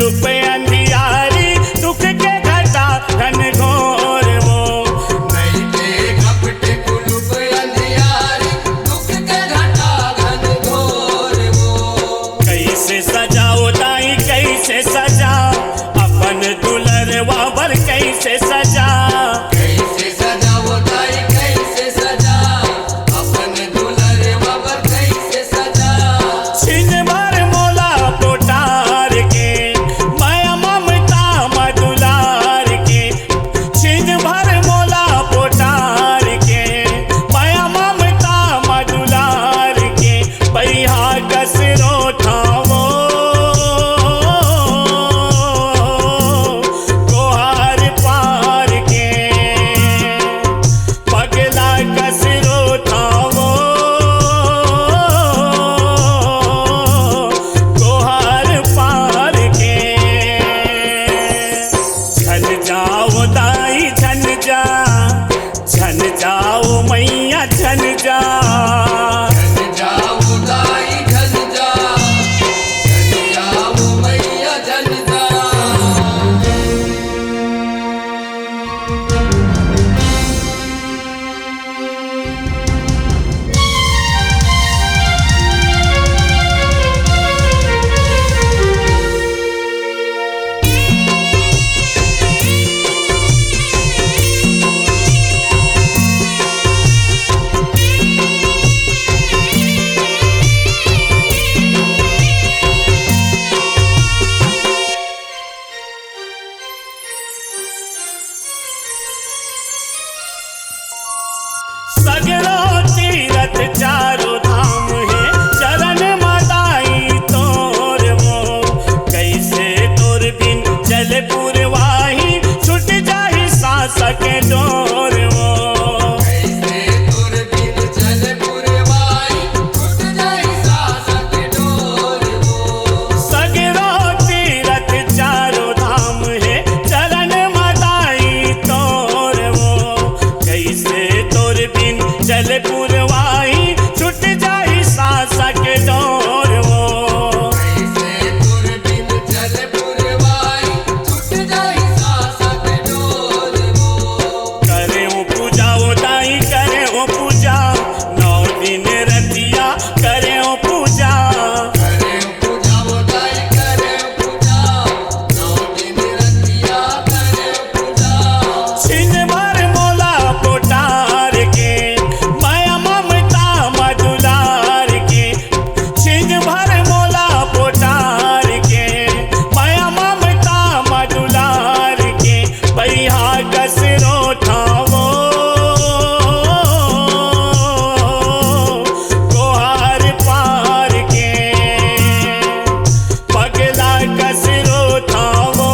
कुलुप अंधियारी, दुख के घटा घनघोर वो। नहीं के कपट कुलुप अंधियारी, दुख के घटा घनघोर वो। कैसे सजाओ दाई कैसे सजा, अपन दुलरवा बर कैसे सजा। कैसे सजाओ दाई कैसे सजा, अपन दुलरवा बर कैसे सजा। छिन भर मोला पोटार के, माया ममता मधुलार के। छिन भर मोला पोटार के, माया ममता मधुलार के। पैहा कसरो ठावो गोहार पार के, पगला कसरो ठावो गोहार पार के। झन जाओ दाई झन जा, झन जाओ मैया झन जा। झन जाओ दाई झन जा, झन जाओ मैया झन जा। सगरो तीरथ चारों धाम है, चरण मदाई तोर वो। कैसे तोर बिन चल पुरवाही, छूट जाही सांस के डोर वो। कैसे तुर बिन चल पुरवाई, छूट जाई सांस के डोर वो। सगरो तीरथ चारों धाम है, चरण मदाई तोर वो। कैसे तोर बिन चल पुरवाही, छूट जाही सांस के डोर वो। कैसे तुर बिन चल पुरवाई, छूट जाई सांस के डोर वो। करे ओ पूजा ओ दाई करे ओ पूजा, 9 दिन रतिया करे ओ पूजा। करे पूजा वो दाई करे पूजा, 9 दिन रतिया करे पूजा। छिन भर मोला पोटार के, माया ममता मधुलार के। छिन भर मोला पोटार के, माया ममता मधुलार के। पैहा कसरो ठावो गोहार पार के, पगला कसरो ठावो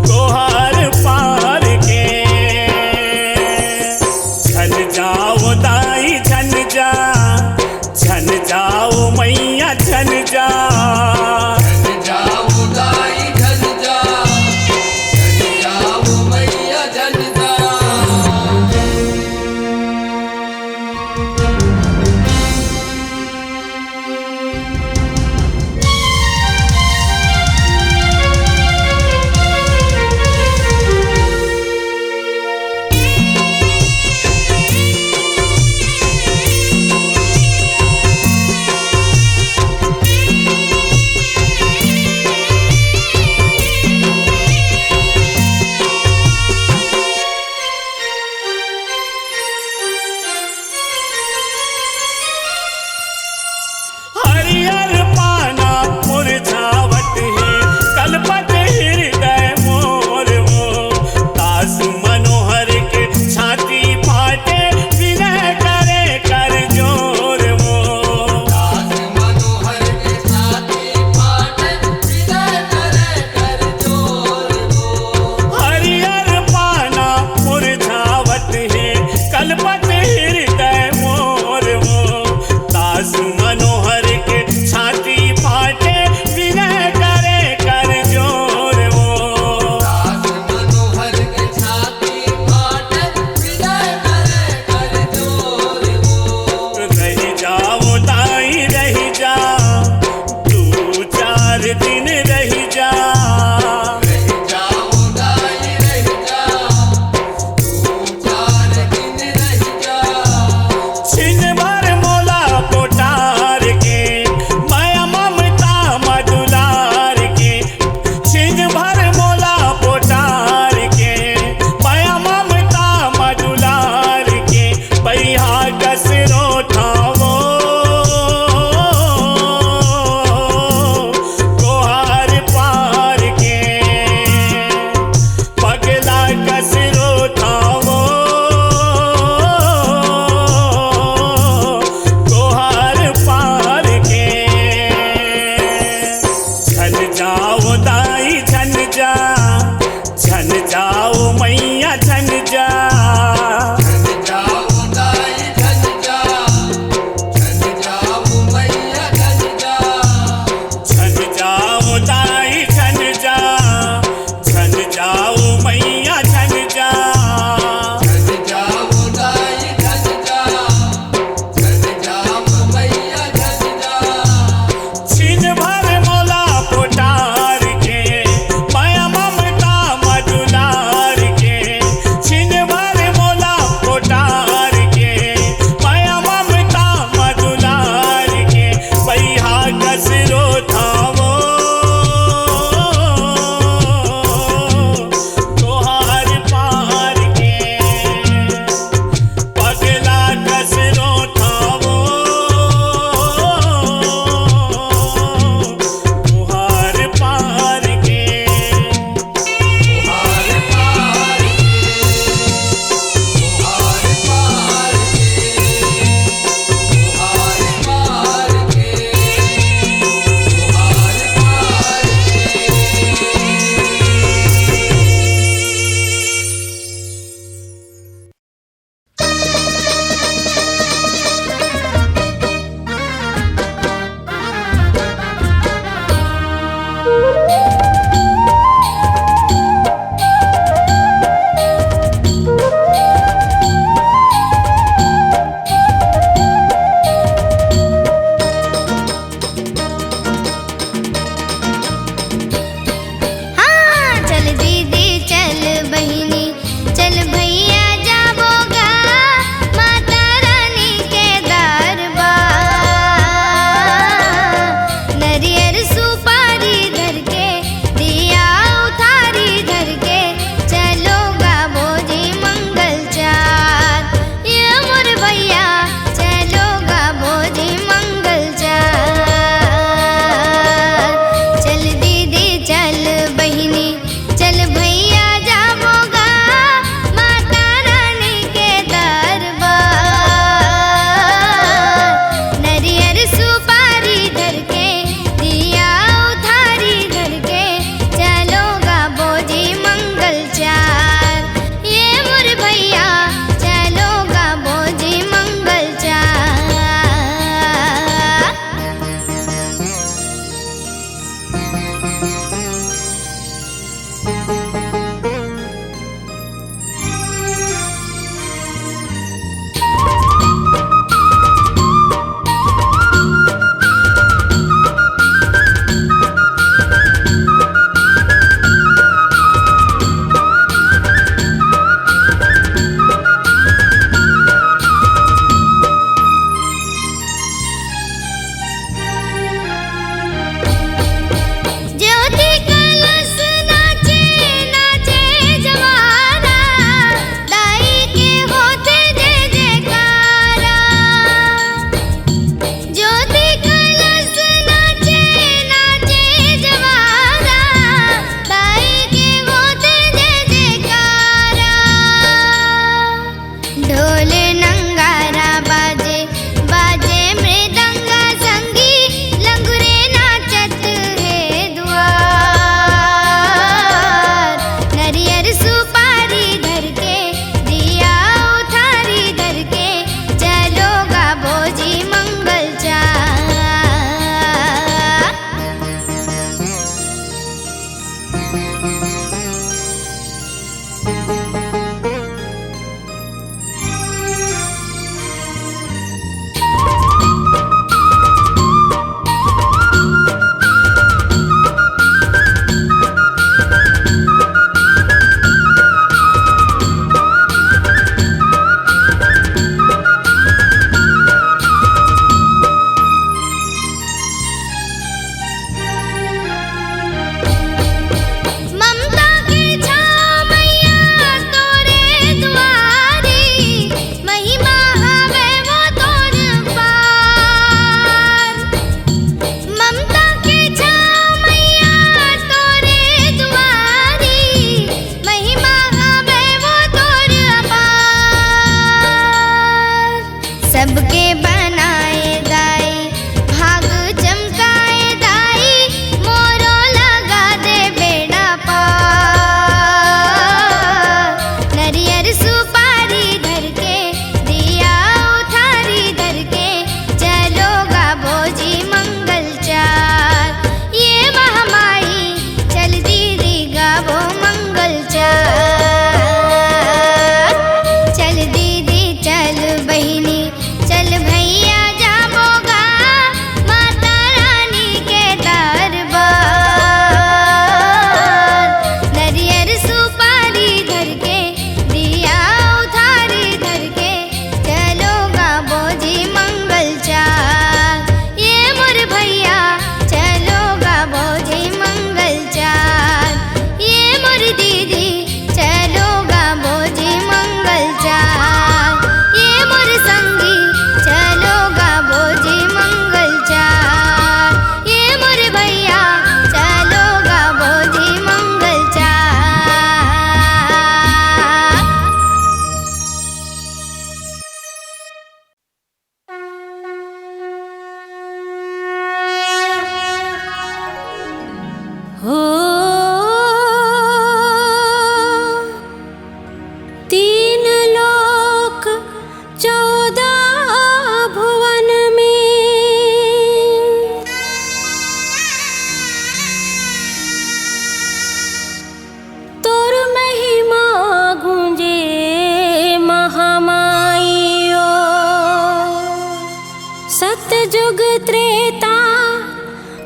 गोहार पार के। झन जाओ दाई झन जा, झन जाओ मैया झन जा। झन जाओ दाई झन जा, झन जाओ मैया झन जा। हरियर पाना मुरझावत है, कलपत हृदय मोर वो। दास मनोहर के छाती फाटे, विनय करे कर जोर वो। दास मनोहर के छाती फाटे, विनय करे कर जोर वो। हरियर पाना मुरझावत है, कलपत हृदय मोर वो। दास मनोहर के छाती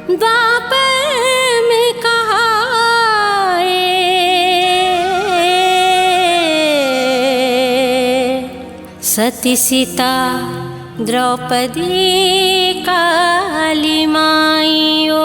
द्वापर में कहाए, सती सीता द्रौपदी काली माइयो।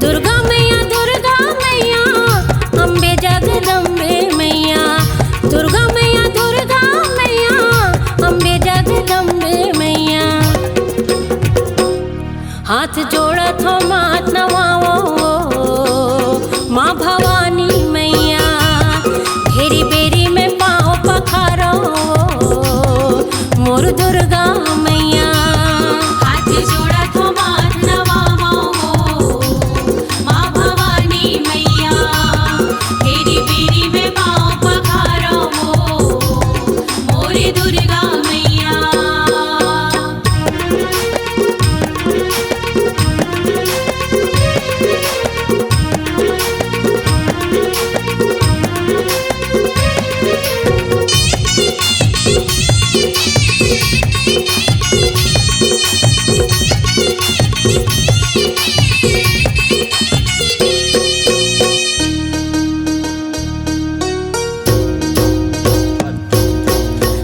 दुर्गा मैया अम्बे जगदम्बे मैया, दुर्गा मैया अम्बे जगदम्बे मैया। हाथ जोड़त हो मात नवाओ माँ भवानी मैया, घेरी बेरी में पाँव पखारो मोर दुर्गा मैया। हाथ जोड़त हो मात नवाओ माँ भवानी मैया, तेरी बेरी में पाँव पखारो मोरे दुर्गा मैया।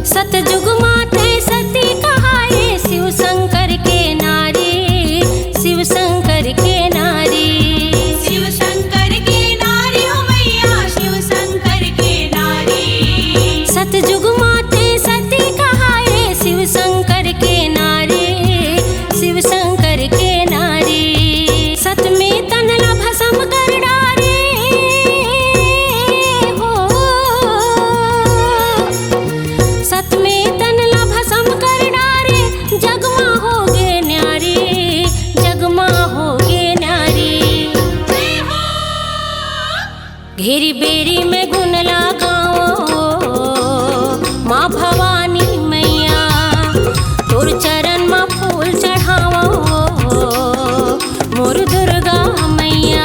सतयुग माते सती कहाए, शिव शंकर के नारी, शिव शंकर के नारी। शिव शंकर के नारी हो मैया, शिव शंकर के नारी। सतयुग माते सती कहाए, शिव शंकर के नारी, शिव शंकर के नारी। सत में तनला भस्म कर डारे हो, सत में तनला भस्म कर डारे, जगमा होगे न्यारी, जगमा होगे न्यारी। घेरी बेरी में गुण लगाओ माँ भवानी मैया, तोर चरण में फूल चढ़ाओ मोर दुर्गा मैया।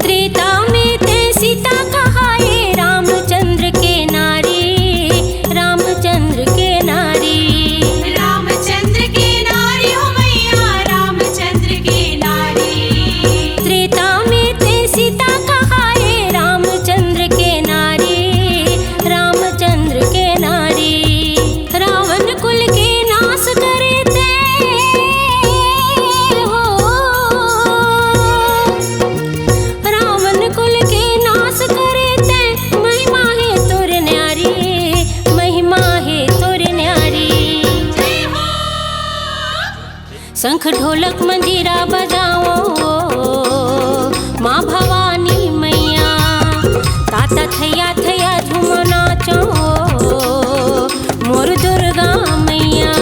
त्रेता में ते सीता कहाए, रामचंद्र के नारी, रामचंद्र के नारी। रामचंद्र के नारी हो मैया, रामचंद्र के नारी। त्रेता में ते सीता कहाए, रामचंद्र के नारी, रामचंद्र के नारी। रावण कुल के नाश करे ते हो, रावण कुल के नाश करे ते, महिमा है तोर न्यारी, महिमा है तोर न्यारी। शंख ढोलक मंजीरा बजाओ माँ भवानी मैया, ताता थैया थैया झूम नाचो मोर दुर्गा मैया।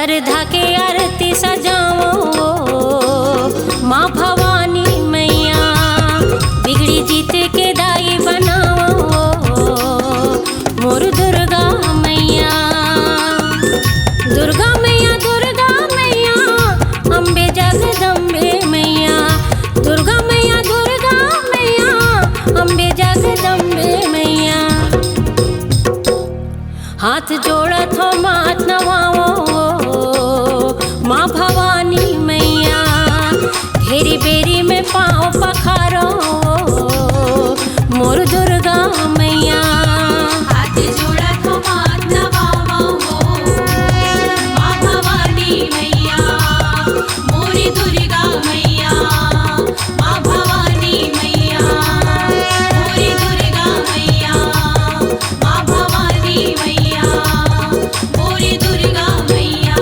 सरधा के आरती सजाओ माँ भवानी मैया, बिगड़ी जीत के दाई बनाओ मोर दुर्गा मैया। दुर्गा मैया दुर्गा मैया, अम्बे जगदम्बे मैया, दुर्गा मैया दुर्गा मैया, अम्बे जगदम्बे मैया। हाथ जोड़त हो मात नवाओ माँ भवानी मैया, घेरी बेरी में पाँव पखारो मोर दुर्गा मैया। हाथ जोड़ा तो मात नवाओ माँ भवानी मैया, मोरी दुर्गा मैया, माँ भवानी मैया, मोरी दुर्गा मैया, माँ भवानी मैया, मोरी दुर्गा मैया।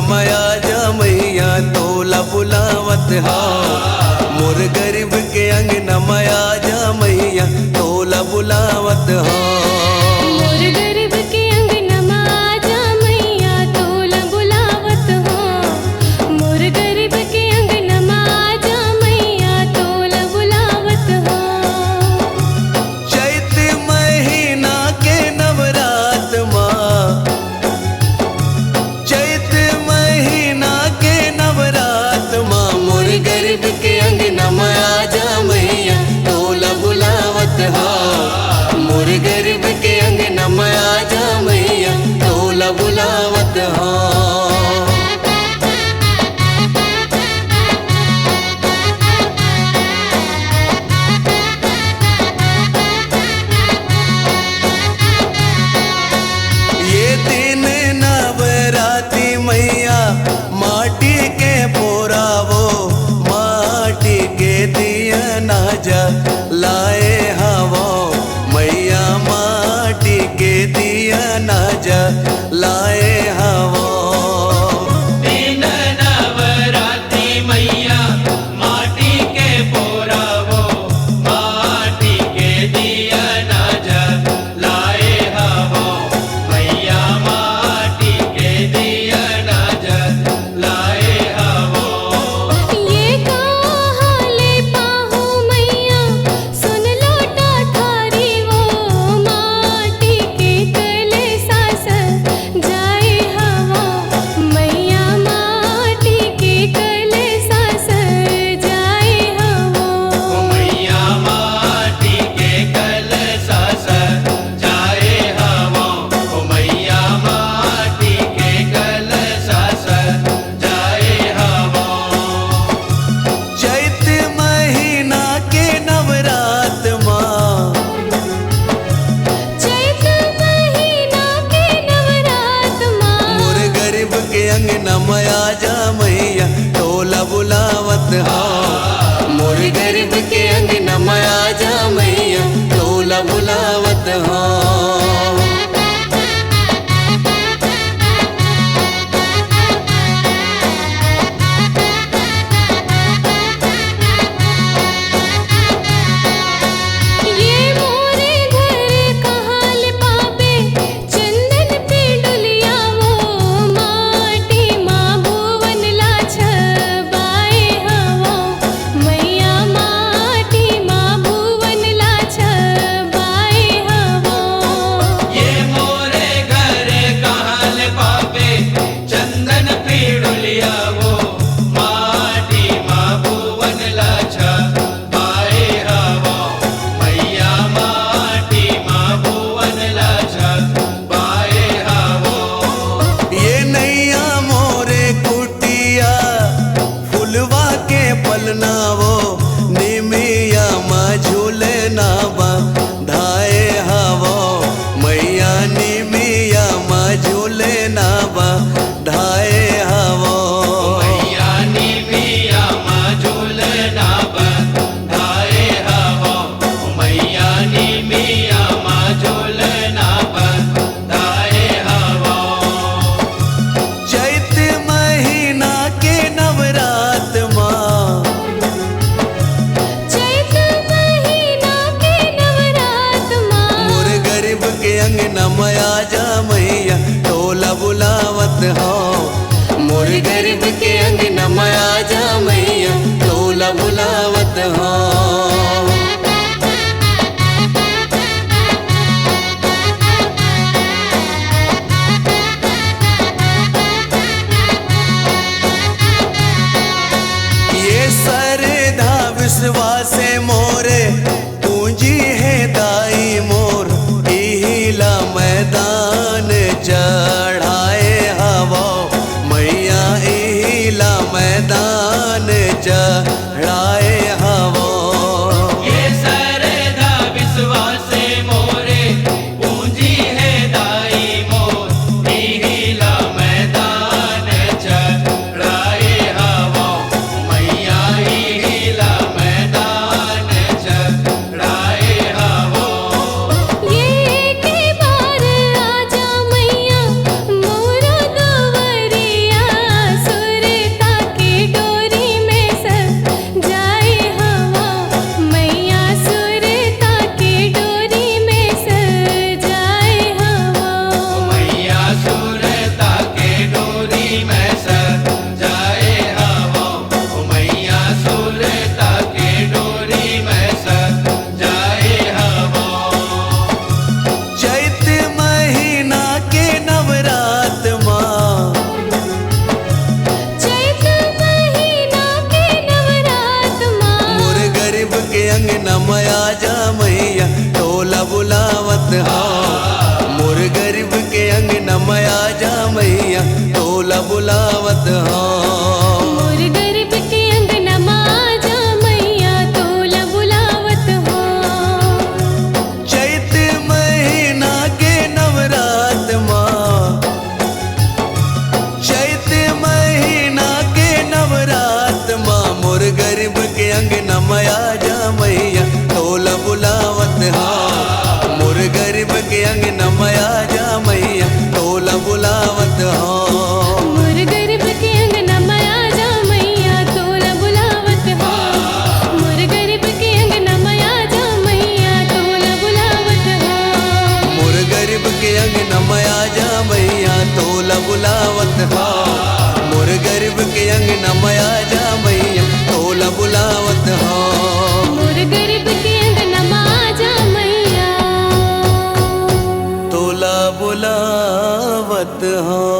माया जा मैया तोला बुलावत हाँ, मोर गरीब के अंगना माया जा मैया तोला बुलावत हाँ। मोर गरीब के अंगनमा आजा मैया तोला बुलावत हो, मोर गरीब के अंगनमा आजा मैया तोला बुलावत हो। चैत महीना के नवरात माँ, चैत महीना के नवरात माँ, मोर गरीब के अंगना माँ आजा मैया तोला बुलावत हाँ, मोर गरीब के अंगना माँ आजा मैया तोला बुलावत हाँ। ये दिन नवरात्रि मैया माटी के पोरावो, माटी के दिया नाजा लाए हवो मैया, माटी के दिया नाजा लाए हवो। दिन नवरात्रि मैया माटी के पोरावो, माटी के दिया नाजा लाए हवो मैया, माटी के दिया नाजा लाए हवो। ये काहले पाहु मैया सुन लोटा थारी वो, माटी के कलसा जाए हवा मैया, माटी के कलसा जाए हवा। मैया माटी के कलसा जाए हवो, मैया माटी के कलसा जाए हवो। चैत महीना के नवरात माँ, चैत महीना के नवरात माँ, मोर गरीब के अंगना माया जा मैया तोला बुलावत हाँ, मोर गरीब के अंगना माया जा मैया तोला बुलावत हाँ। ये मोरे घर कहाल पापे चंदन पे डुलिया वो, माटी माँ भुवन ला छबाए हवो मैया, माटी विश्वासे मोरे पूंजी है दाई मोर इहिला मैदान चढ़ाए हवा मैया इहिला मैदान चढ़ाए हवा ये सरदा विश्वासे मोरे पूंजी है दाई मोर इहिला मैदान चढ़ाए हवा मैया इहिला मैदान चढ़ाए हवा ये के बार आजा मैया मोरा गवरिया सुरता के डोरी में सब जाए हवा मैया सुरता के डोरी में सब जाए हवा मैया सुरता के डोरी में सज जाए हवा मैया सुरता के डोरी में सज जाए हवा चैत महीना के नवरात माँ चैत महीना के नवरात माँ मोर गरीब के अंगना मया जा मैया टोला बुलावत हाँ मोर गरीब के अंगना मया जा मैया टोला बुलावत हाँ मोर गरीब के अंगना माँ जा मैया तोला बुलावत हो चैत महीना के नवरात माँ चैत महीना के नवरात माँ मोर गरीब के अंगना मया जा मैया टोला बुलावत हाँ मोर गरीब के अंगना मया जा मैया टोला बुलावत हाँ मोर गरीब के अंगना माया जा मैया तोला बुलावत हो मोर गरीब के अंगना माया जा मैया तोला बुलावत हो मोर गरीब के अंगना मया जा मैया टोला बुलावत हाँ मोर गरीब के अंगना मया जा मैया टोला बुलावत हाँ मोर गरीब के अंगना माँ जा मैया टोला बुलावत हाँ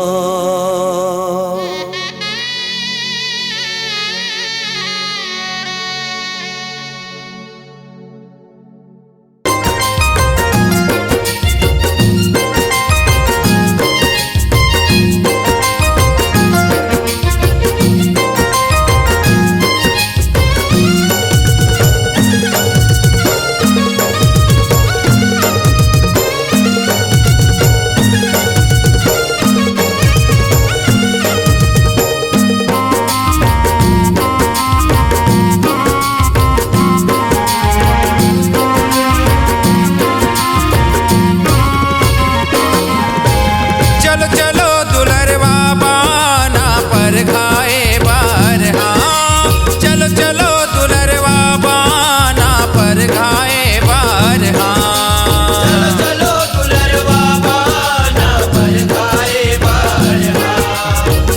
चलो चलो दुलरवा बाना पर खाए बार हाँ चलो चलो दुलरवा बाना पर खाए बार हाँ चलो दुलरवा बाना पर खाए बार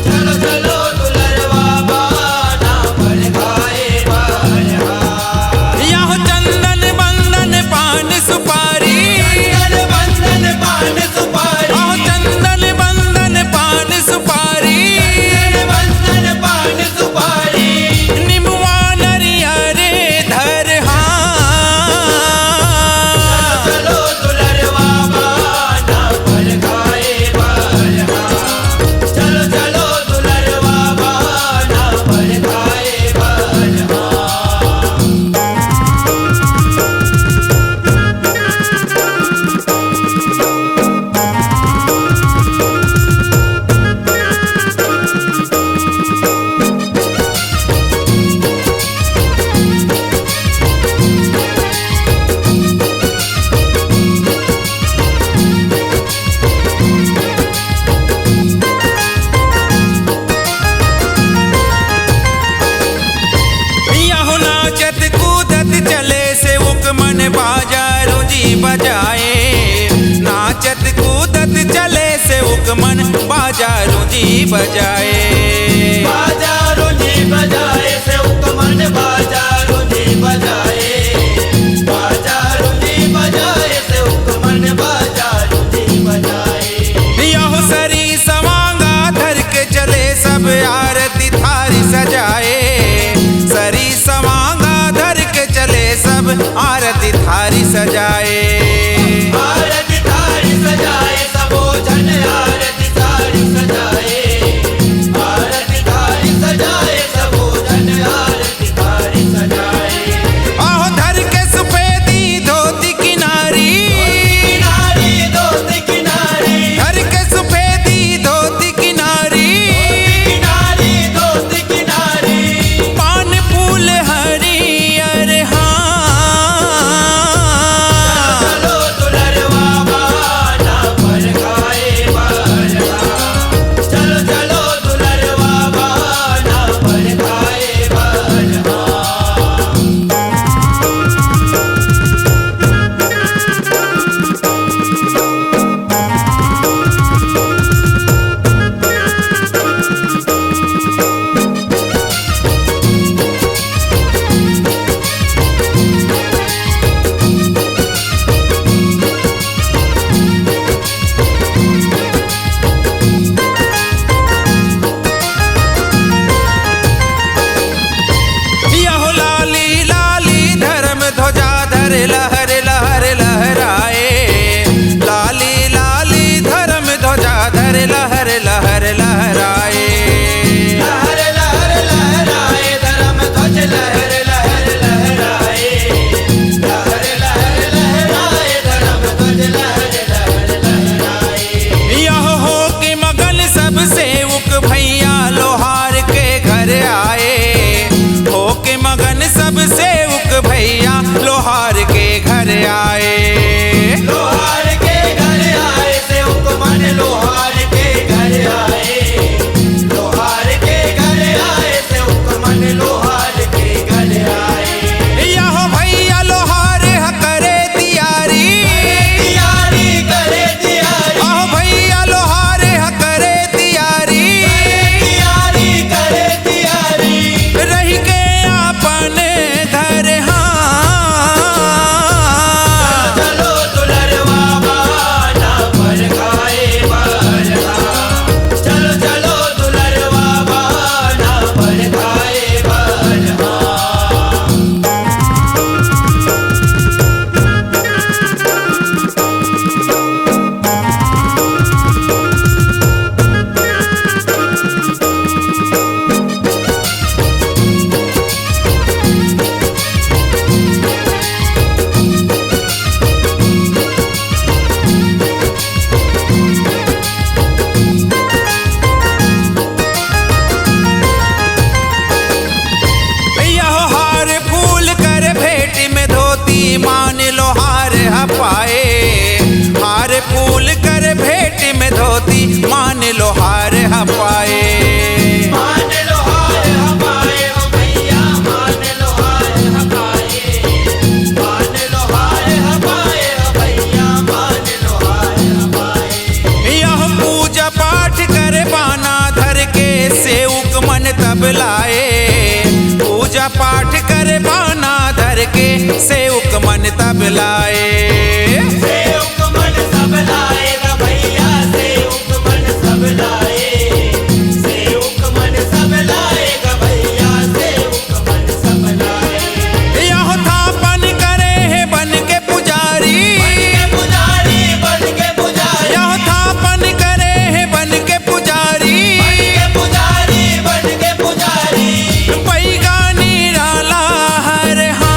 चलो चलो दुलरवा बाना पर खाए बार यहाँ चंदन बंदन पान सुपारी बंधन पान सुपारी यहाँ चंदन बंदन पान सुपारी बंधन पान सुपारी निमुआ नरियरे धर हाँ चलो दुलरवा बाना पर खाए बार चलो चलो दुलरवा बाना पर खाए बार यहाँ नाचत कूदत चले से उक मन बाजारों जी बजाए नाचत कूदत चले से उक मन बाजारों जी बजाए बाजारों जी बजाए से उकमन बाजारों जी बजाए बाजारों जी बजाए से उकमन बाजारों जी बजाए यहो सरी सवांगा धर के चले सब आरती थारी सजाए सरी सवांगा धर सब आरती थारी सजाए। आरती थारी सजाए सबो जन आरती थारी सजाए। आरती थारी सजाए सबो जन आरती थारी सजाए। आहो धर के सफेदी धोती किनारी, किनारी धोती किनारी, धर के सफेदी धोती किनारी, किनारी धोती किनारी। पान फूल हरियर चलो दुलरवा बाना पर खाए बरहा। चलो चलो दुलरवा बाना पर खाए बरहा। यहो लाली लाली धर्म ध्वजा धर लहर लहर लहराए। लाली लाली धर्म ध्वजा धर लहर लहर लहराए। लहर लहर लहराए धर्म ध्वज लहर लहर लहराए। लहर लहर लहराए धर्म ध्वज लहर लहर लहराए। यह हो के मगन सब सेवक भैया लोहार के घर आए। हो के मगन सब सेवक भैया लोहार के घर आए। लोहार के घर आए सेवक मन लोहार के घर आए। लोहार के घर आए सेवक मन लोहार के घर आए। यह भैया लोहार करे तियारी। तियारी करे तियारी, आहो भैया लोहार करे तियारी। तियारी करे तियारी। रही के अपन घर चलो दुलरवा बाना पर खाए बरहा। चलो चलो दुलरवा बाना पर खाए बरहा। यह हार फूल कर भेंट में धोती मान लोहार हपाए। हार फूल कर भेंट में धोती मान लोहार हपाए। मान लोहार हमारे ओ भैया मान लोहार हमारे। मान लोहार हमारे ओ भैया मान लोहार हमारे। यह पूजा पाठ कर बाना धर के सेवक मन तब लाए। पूजा पाठ कर बाना धर के सेवक मन तब लाए। सेवक मन सब लाएगा भैया सेवक मन सब लाए। सेवक मन सब लाएगा भैया सेवक मन सब लाए। यह थापन करे है बन के पुजारी। बन के पुजारी बन के पुजारी। यह थापन करे है बन के पुजारी। बन के पुजारी बन के पुजारी। पैगानी डाला हर हाँ।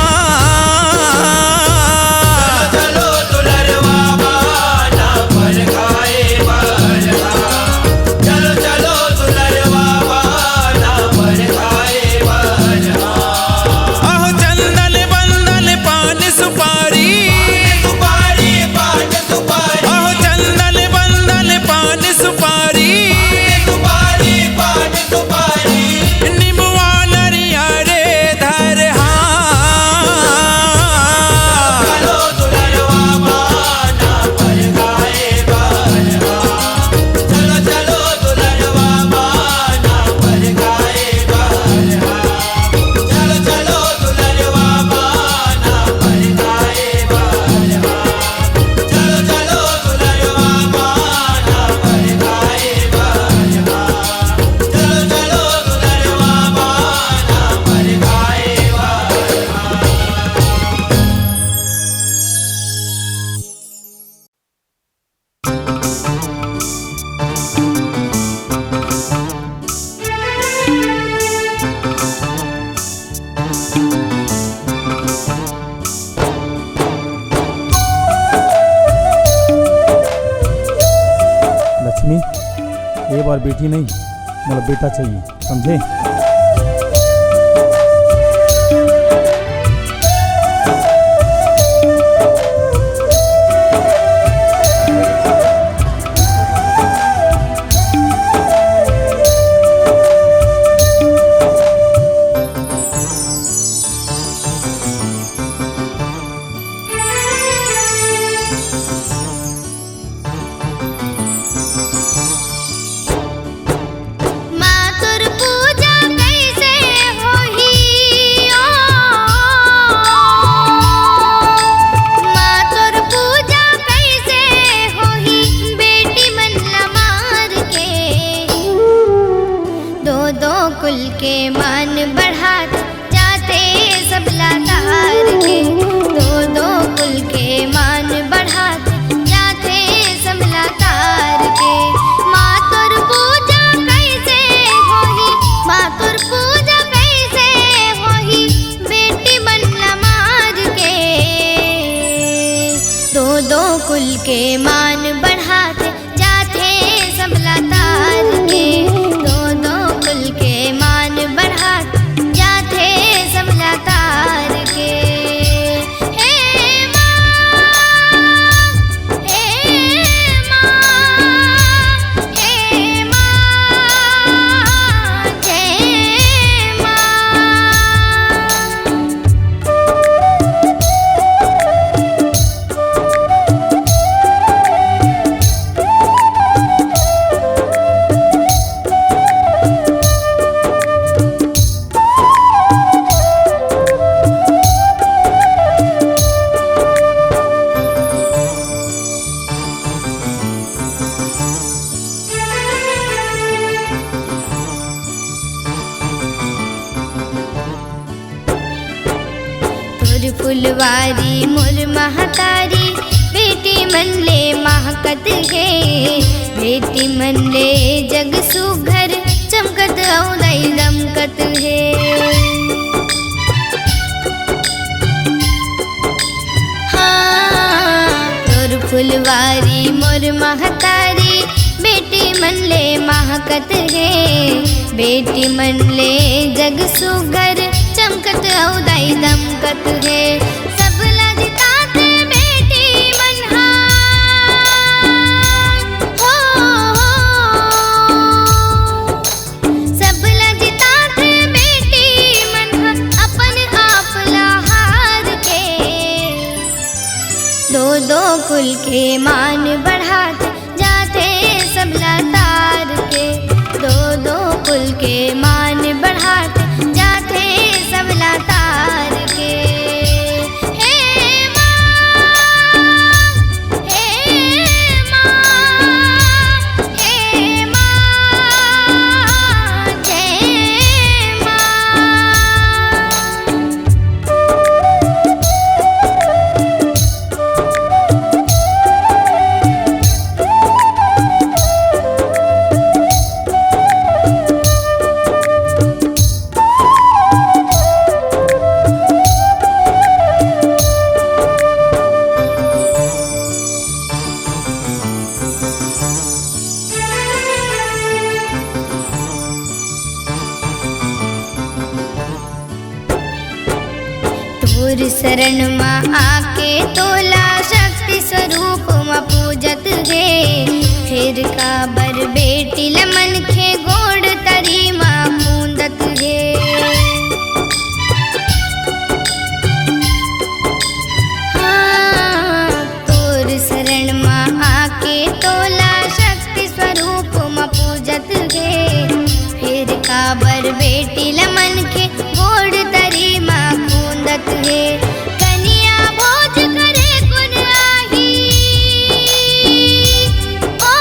ये बार बेटी नहीं मतलब बेटा चाहिए, समझे? कुल के मान बढ़ात जाते सब लातार के, दो दो कुल के मान बढ़ात जाते सब लातार के। मातुर पूजा कैसे होही, मातुर पूजा कैसे होही, बेटी बनला मार के। दो दो कुल के मान बढ़ात जाते सब लातार के, दो दो कुल के मान बढ़ात जाते सब लातार के। हे माँ, हे माँ, हे माँ, जय माँ। तोर फुलवारी मोर महतारी, बेटी मन ले महकत है, बेटी मन ले जग सुघर चमकत औदई दमकत है। हाँ तोर फुलवारी मोर महतारी, बेटी मन ले महकत है, बेटी मन ले जग सुघर चमकत औदई दमकत है। सब लजतात बेटी मनहा हो, सब लजतात बेटी मनहा अपन आप लहार के। दो दो कुल के मान बढ़ात जाते सब लातार के, दो दो कुल के मान बढ़ात जाते सब लातार के। हे माँ, हे माँ, हे माँ, जय माँ। तोर शरण माँ आके तोला शक्ति स्वरूप माँ पूजत है, फिर का बर बेटी लमन खे गोड़ तरी माँ पूंदत है। हाँ तोर शरण माँ आके तोला शक्ति स्वरूप माँ पूजत है, फिर का बर बेटी लमन खे गोड़ तरी माँ पूंदत है। कन्या भोज करे गुण आही, ओ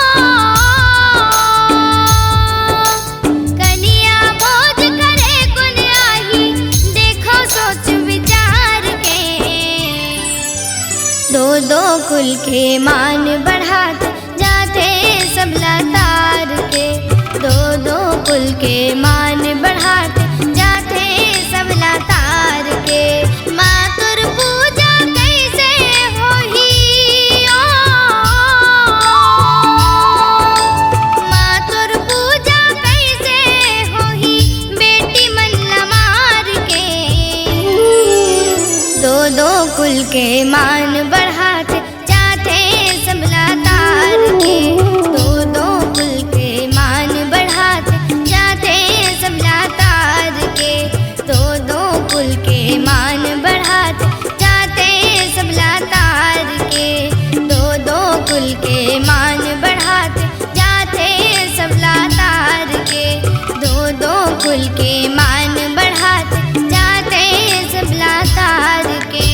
कन्या भोज करे गुण आही, देखो सोच विचार के। दो दो कुल के मान बढ़ात जाते सब लातार के, दो दो कुल के मान बढ़ात जाते सब लातार के। मातुर पूजा कैसे होही, ओ मातुर दो कुल के मान बढ़ाते जाते सबला तार के। दो कुल के मान बढ़ाते जाते सबला तार के। दो कुल के मान बढ़ाते जाते सबला तार के। दो कुल के मान बढ़ाते जाते सबला तार के। दो कुल के मान बढ़ाते जाते सबला तार के।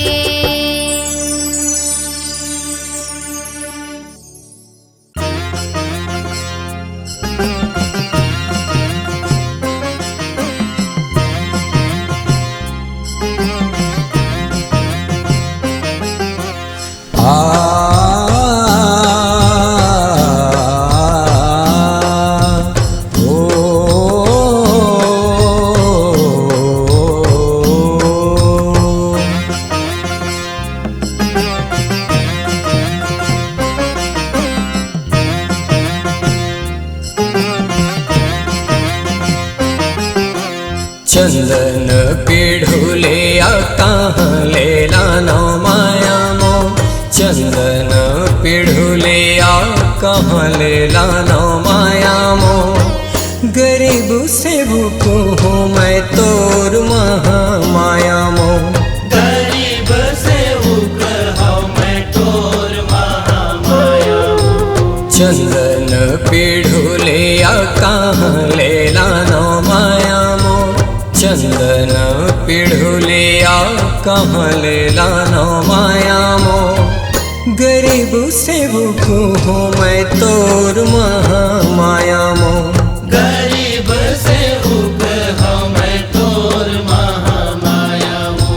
चंदन पीढ़ुले कहाँ ले लानो माया मो। चंदन पीढ़ुले कहाँ ले लानो माया मो। गरीब से भूखू हूँ मैं तोर महामाया मो। गरीब से भूख हूँ मैं तोर महामाया मो। चंदन पीढ़ुले कहाँ ले लानो माया मो। चंदन पीढ़ुले कहाँ ले लानो माया मो। गरीब से भूखू हूँ मैं तोर महामाया मो। गरीब से भूख हूँ मैं तोर महामाया मो।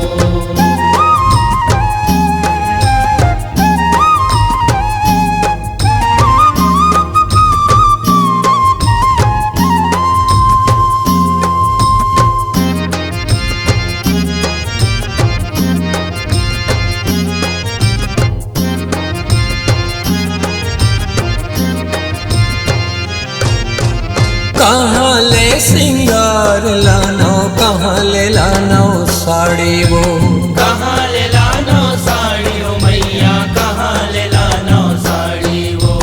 कहाँ ले सिंगार लानो कहाँ ले लानो साड़ी वो। कहाँ ले लानो साड़ी हो मैया कहाँ ले लानो साड़ी वो।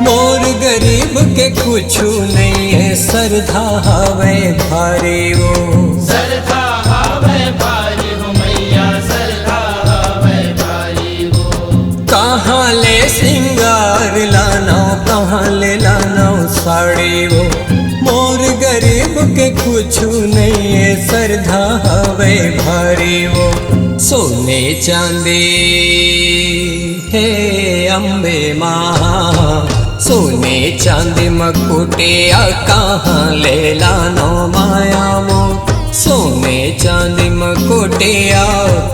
मोर गरीब के कुछू नहीं है श्रद्धा हवे भारी वो। सरधा हवे भारी हो मैया सरधा हवे भारी वो। कहाँ ले सिंगार लानो कहाँ ले लानो साड़ी वो। मोर गरीब के कुछू नहीं है श्रद्धा हवे भारी वो। सोने चांदी हे अम्बे माँ। सोने चांदी मकुटिया कहाँ ले लानो माया मो। सोने चांदी मकुटिया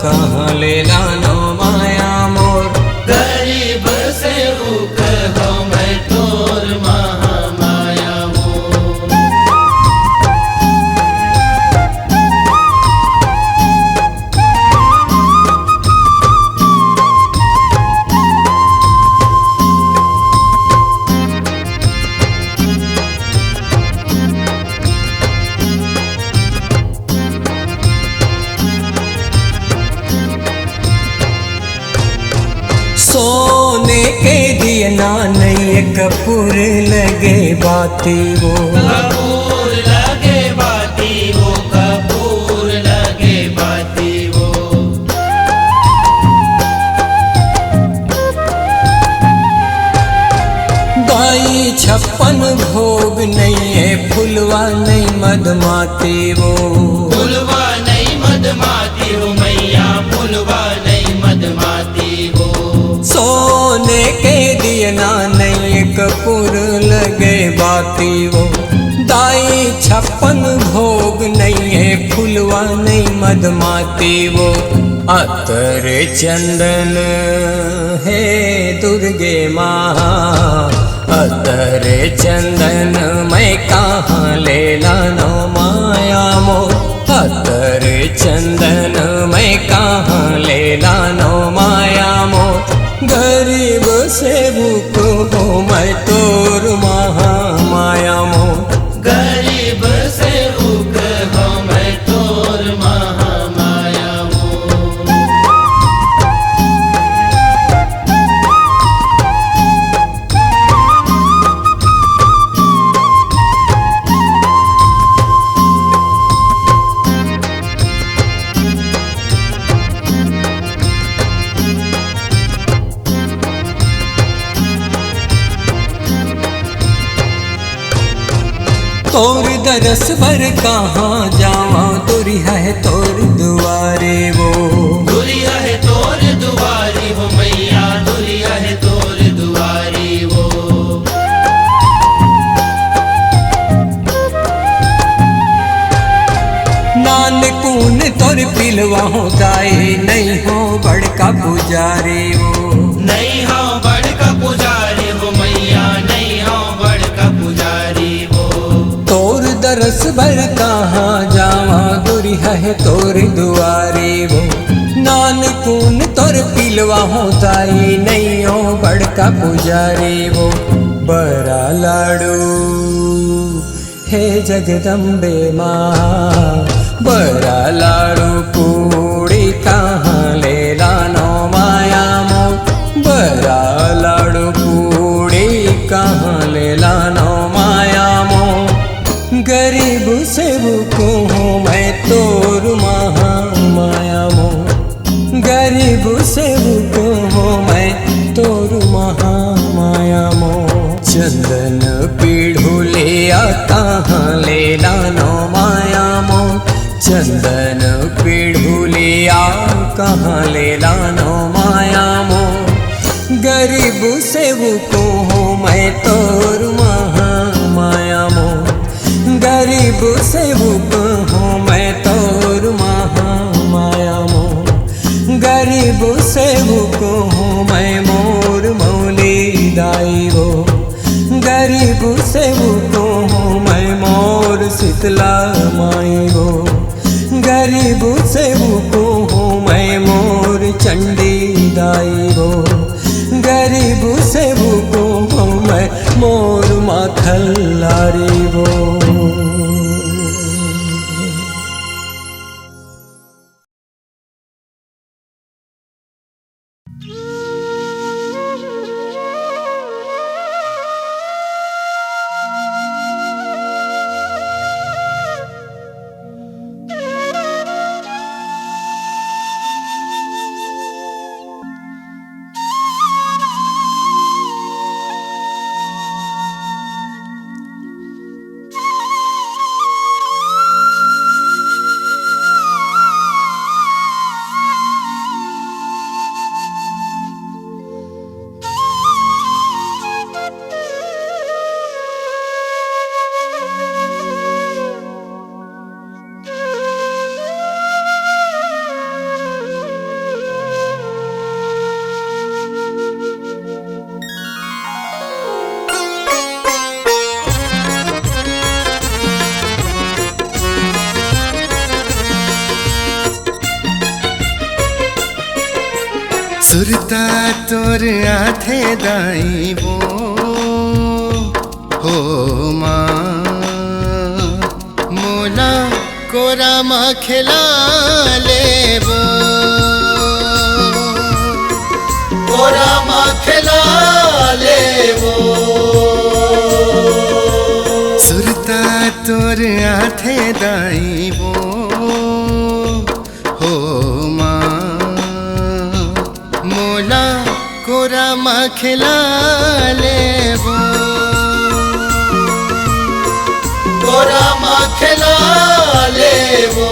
कहाँ ले लानो माया मोर। गरीब से भूख हूँ मैं तोर महामाया मो। सोने के दिए ना नहीं कपूर लगे बाती वो। कपूर लगे बाती वो कपूर लगे बाती वो। गाई 56 भोग नहीं है फुलवा नहीं मधमाती वो। फुलवा नहीं मधमाती हो मैया फुलवा नहीं मधमाती हो। सोने के दिए ना नहीं कपूर लगे बाती वो। दाई 56 भोग नहीं है फुलवा नहीं मधमाती वो। अतर चंदन है दुर्गे माँ। अतर चंदन मैं कहाँ ले लानो माया मो। अतर चंदन मैं कहाँ ले लानो माया मो। गरीब से भूख हो मैं तोर महामाया मो। गरीब तोर दरस भर कहाँ जावा तुरी है तोर दुआरे वो दुरिया है तोर दुआरी हो मैया दुरिया है तोर दुआरी वो नानकून तोर पिलवा हो जाए नहीं हो बड़का पुजारी वो नहीं हो बड़का पुजारी हो मैया नहीं हो बड़का पुजारी वो तोर दरस भर कहाँ जावा दुरी है तोर दुआरे वो नानकून तोर पिलवा हो जाए नहीं हो बड़का पुजारी वो बड़ा लाडू हे जगदम्बे माँ बड़ा लाडू पूड़ी कहाँ ले लानो माया मो बड़ा लाडू पूड़ी कहाँ ले लानो माया मो गरीब से को हूँ मैं तोर महा माया मो गरीब से को हूँ मैं तोर महा माया मो चंदन पीढ़ू ले कहाँ ले लानो माया मो चंदन पीढ़ू ले कहाँ ले लानो माया मो गरीब से को हूँ मैं तोर महा माया मो गरीब से हूँ मैं तोर महा माया मो गरीब से हूँ मैं मोर मौली दाई वो गरीब से हूँ मैं मोर शीतला माई वो गरीब से हूँ मैं मोर चंडी दाई वो गरीब से हूँ मैं मोर माखल्लारी वो सुरता तोर आथे दाई वो हो माँ मोला कोरा माँ खिला ले वो कोरा माँ खिला ले वो सुरता तोर आथे दाई वो हो माँ मोला कोरा माँ खिला ले वो कोरा माँ खिला ले वो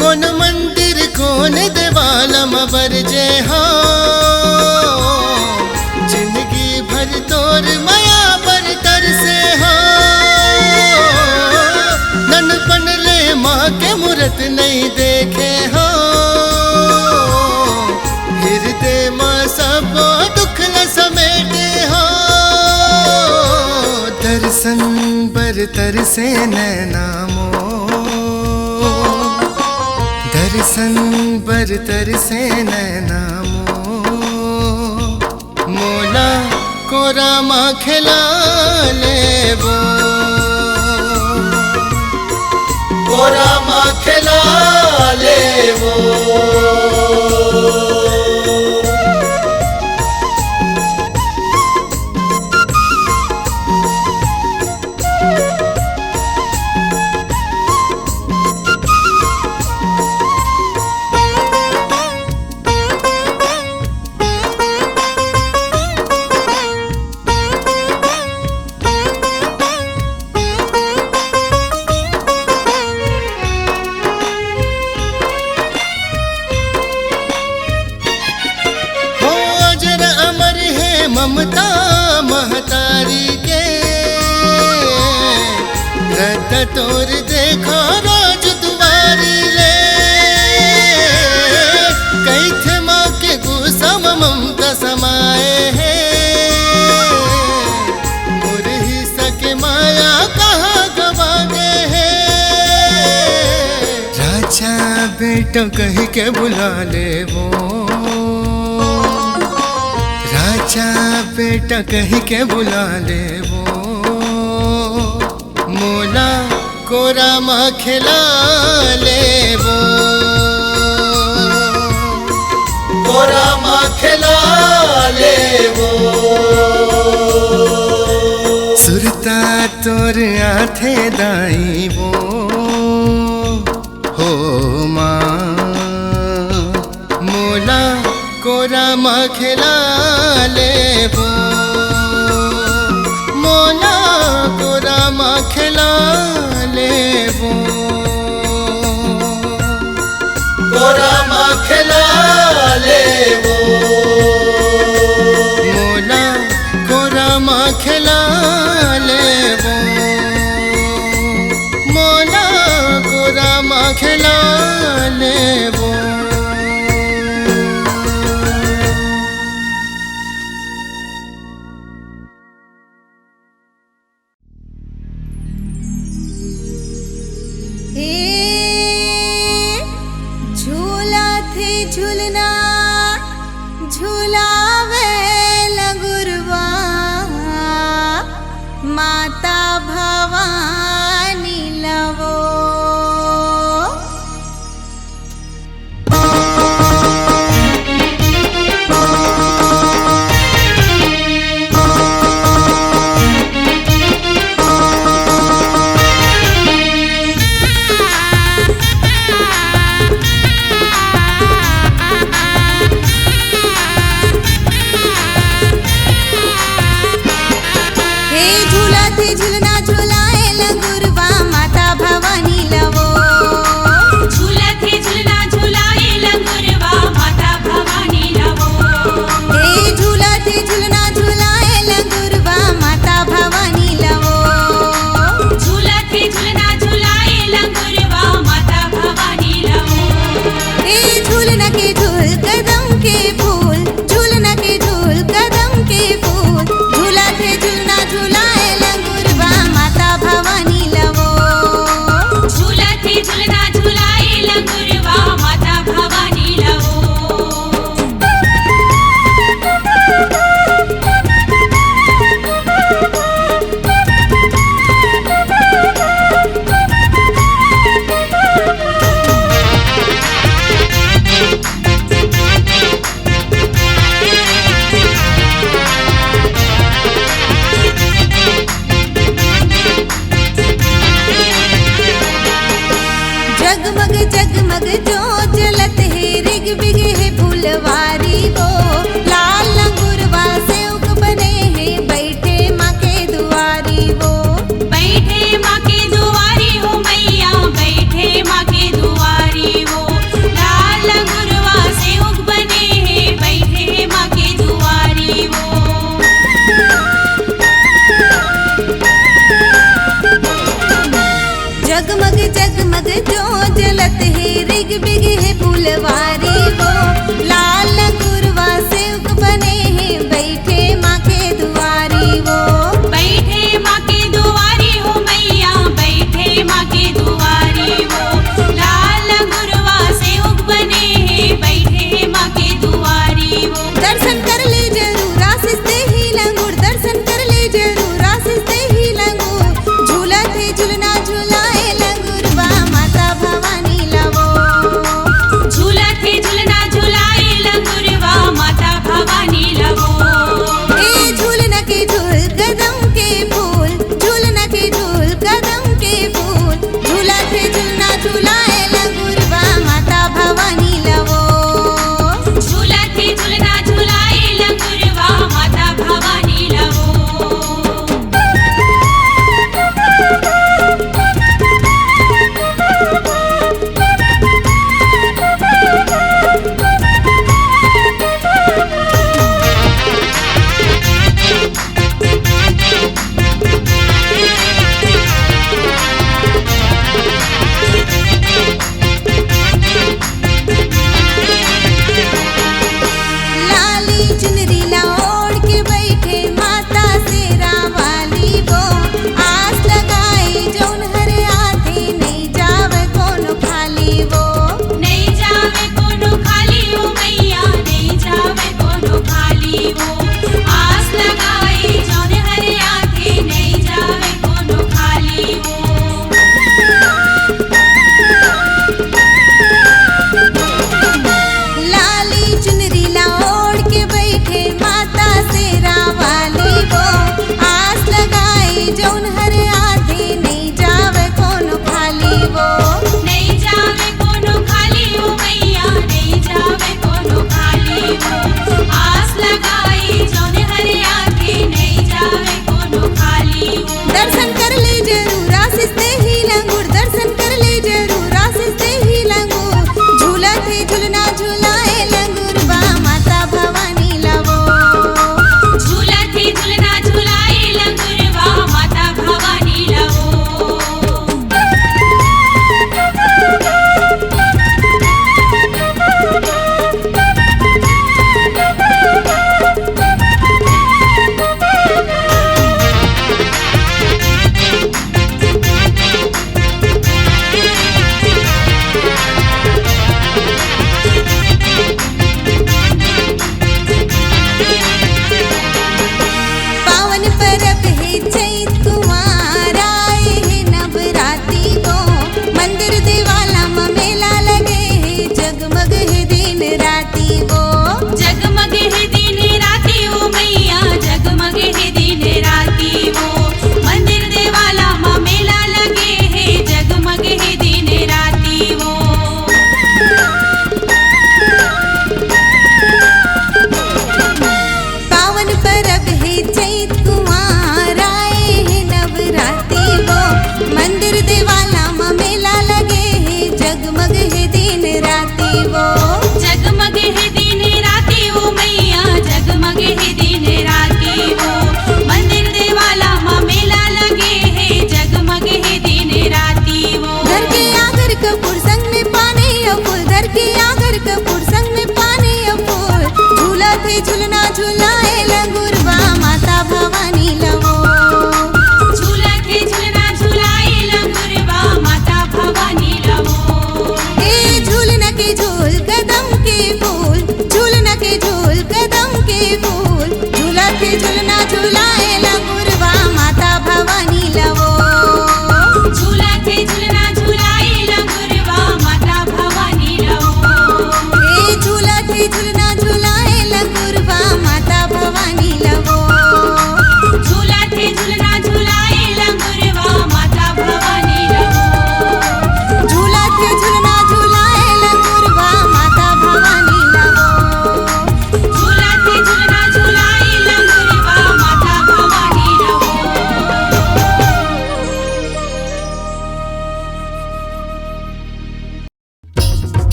कौन मंदिर कौन देवालम बरजे हो जिंदगी भर तोर माया पर तरसे हो ननपन ले माँ के मूरत नहीं देखे हो हृदय माँ सब दुख न समेटे हो दर्शन बर तरसे नैना दर्शन बर तरसे नैना मोला कोरा माँ खिला लेबो कोरा माँ खिला लेबो ममता महतारी के रत तोर देखो रोज दुआरी ले कई थे माँ के गुस्सा ममता समाए हैं मुरही सके माया कहाँ गवा गए हैं राजा बेटो कही के बुला ले वो राजा बेटा कही के बुला ले वो मोला कोरा माँ खिला ले वो कोरा माँ खिला ले वो सुरता तोर आथे दाई वो हो माँ मोला कोरा माँ खिला लेबो मोला कोरा माँ खिला लेबो कोरा माँ खिला लेबो मोला कोरा माँ खिला लेबो मोला कोरा माँ खिला लेबो झूलना झूलावे लगुरवा माता भवानी लवो झूलना झूलाए लगुरवा माता भवानी लवो झूला थे झूलना झूलाए लगुरवा माता भवानी लवो हे झूला थे झूलना झूलाए लगुरवा माता भवानी लवो झूला थे झूलना झूलाए लगुरवा माता भवानी लवो हे झूलना के झूल कदम के फूल झूलना के झूल कदम के फूल झूला थे झूलना झूलाए लगुरवा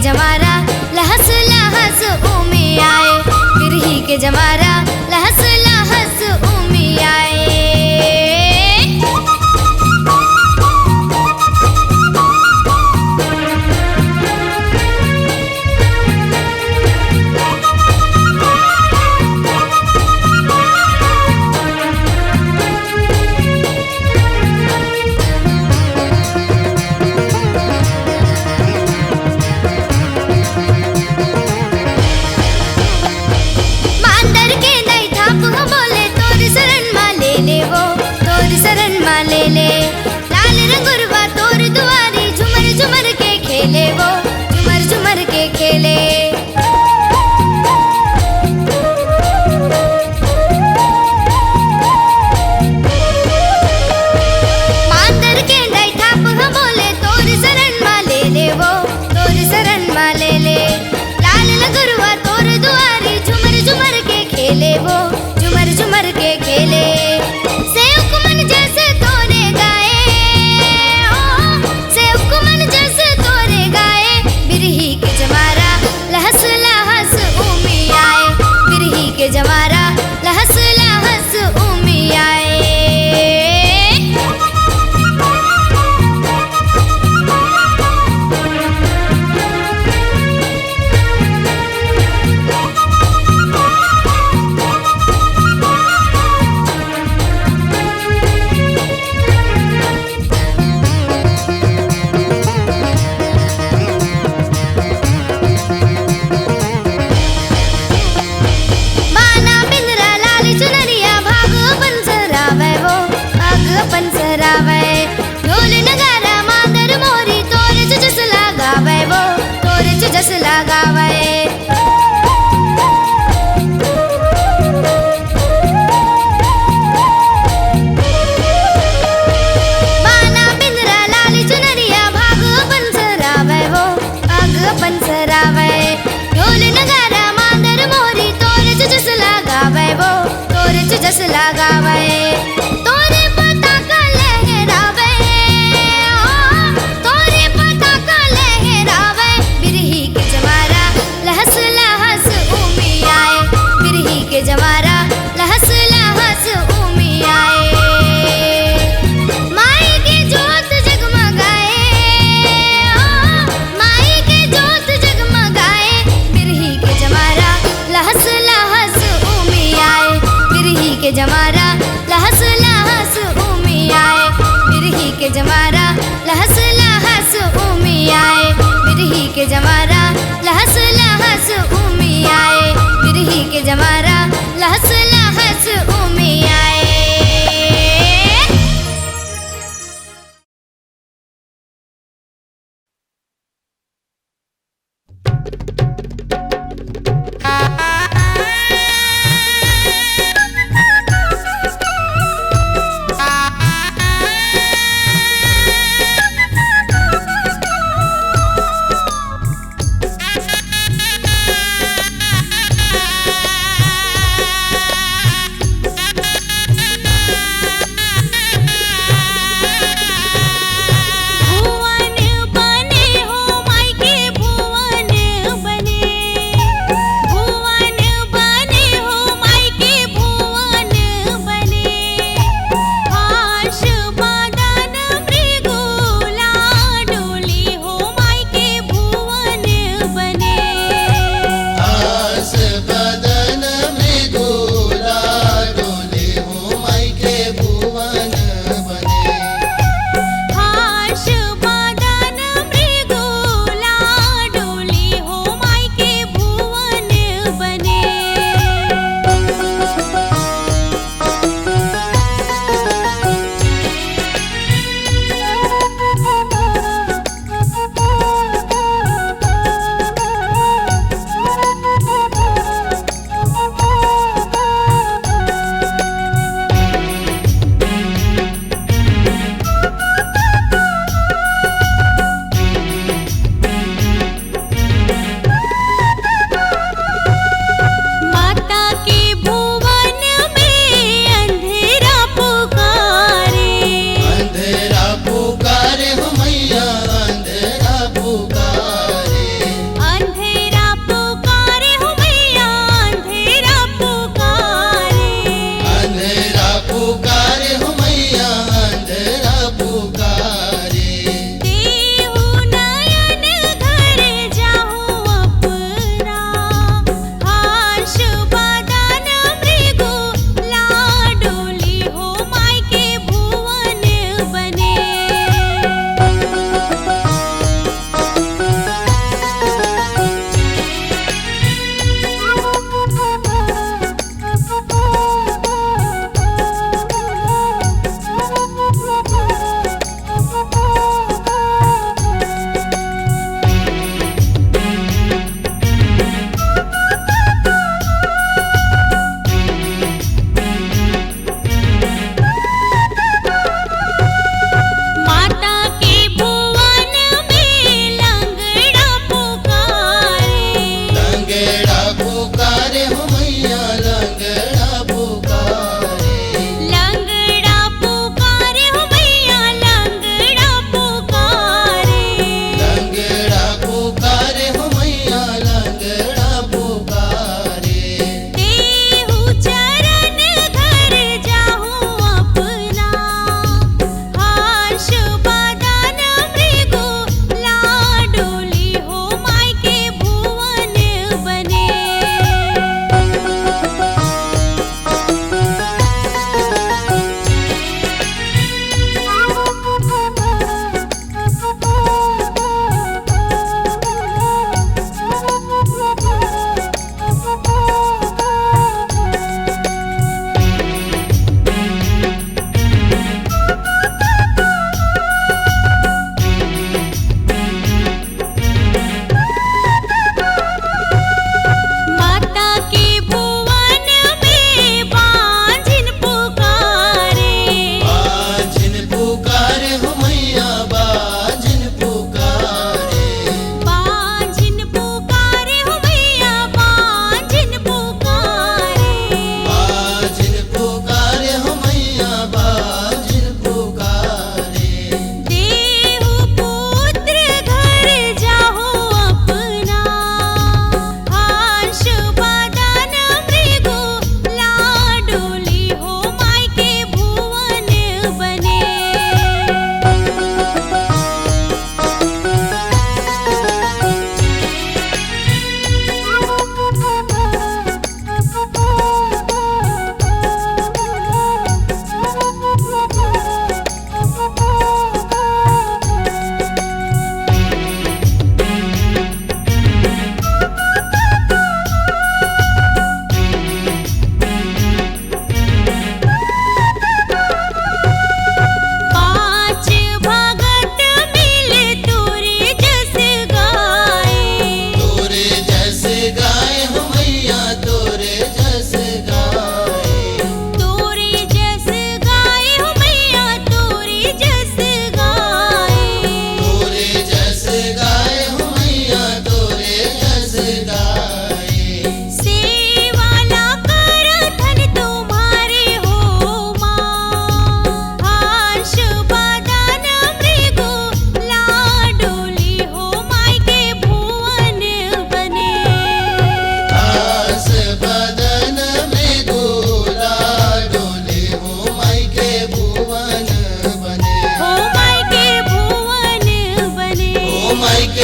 जमारा लहस लहस उमी आए, बिरही के जमारा लहस लहस उमी आए। मांदर के नहीं थाप बोले तोर शरण माले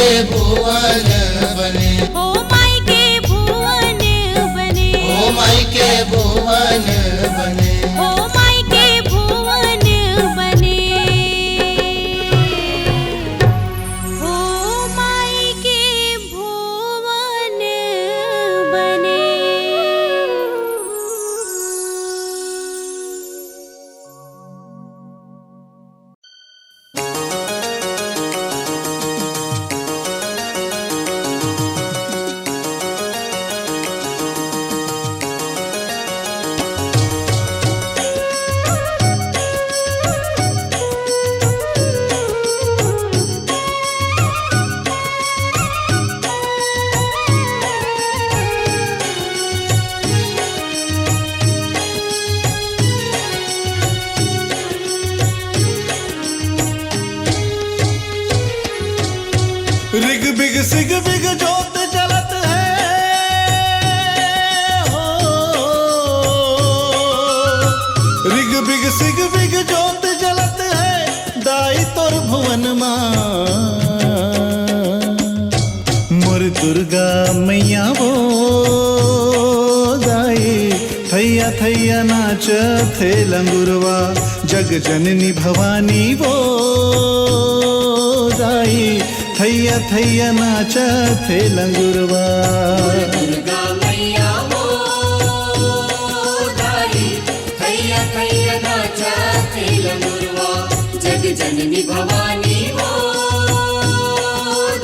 के भुवन बने, ओ माई के भुवन बने, ओ माई के भुवन बने। ओ माई के भुवन बने, ओ माई के भुवन बने। रिग बिग सिग बिग जोत जलत है हो, रिग बिग सिग बिग जोत जलत है दाई तोर भुवन माँ। मोर दुर्गा मैया वो दाई थैया थैया नाच थे लंगुरवा, जग जननी भवानी वो दाई थैया थैया नाच थे लंगुरवा। दुर्गा मैया वो दाई थैया थैया नाचा थे लंगुरवा, जग जननी भवानी वो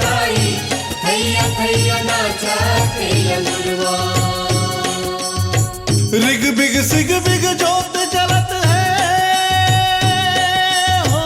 दाई थैया थैया नाचा थे लंगुरवा। रिग बिग सिग बिग जोत जलत है हो,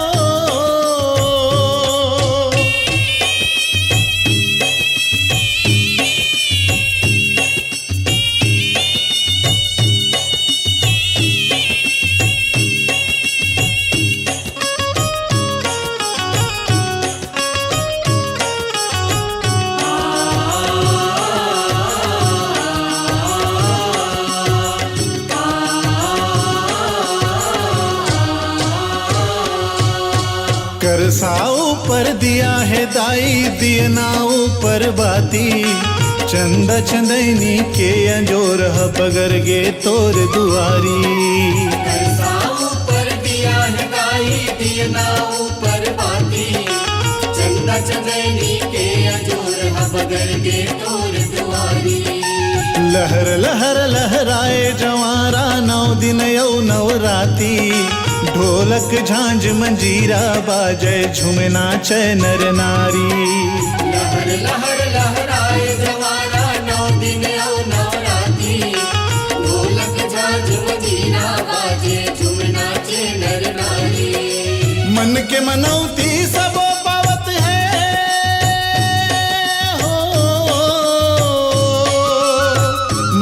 करसाओ पर दिया है दाई दियना ऊपर बाती, चंदा चंदनी के अंजोर बगर गे तोर दुआरी। करसा ऊपर दिया है दाई दियना ऊपर बाती, चंदा चंदनी के अजोर बगर गे तोर दुआरी। लहर लहर लहराए जवारा 9 दिन यौ नवराती, ढोलक झांझ मंजीरा बाजे झूमे नाचे नर नारी। लहर लहर लहराए जवारा 9 दिन औ नवराती, ढोलक झांझ मंजीरा बाजे झूम नाचे नर नारी। मन के मनौती सब पावत है हो,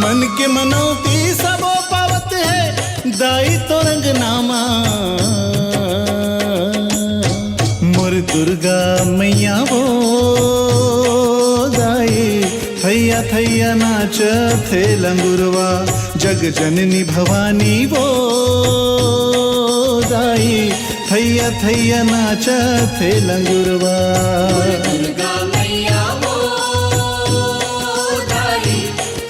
मन के मनौती सब पावत है दाई तो रंगनामा। मोर दुर्गा मैया वो दाई थैया थैया नाच थे लंगुरवा, जग जननी भवानी वो दाई थैया थैया नाच थे लंगुरवा। दुर्गा मैया वो दाई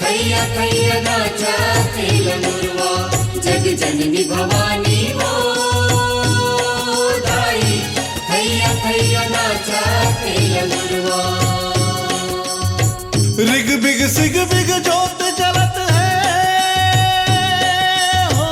थैया थैया नाचा थे लंगुरवा, जग जननी भवानी वो दाई थैया थैया नाचा थे लंगुरवा। रिग बिग सिग बिग जोत जलत है हो,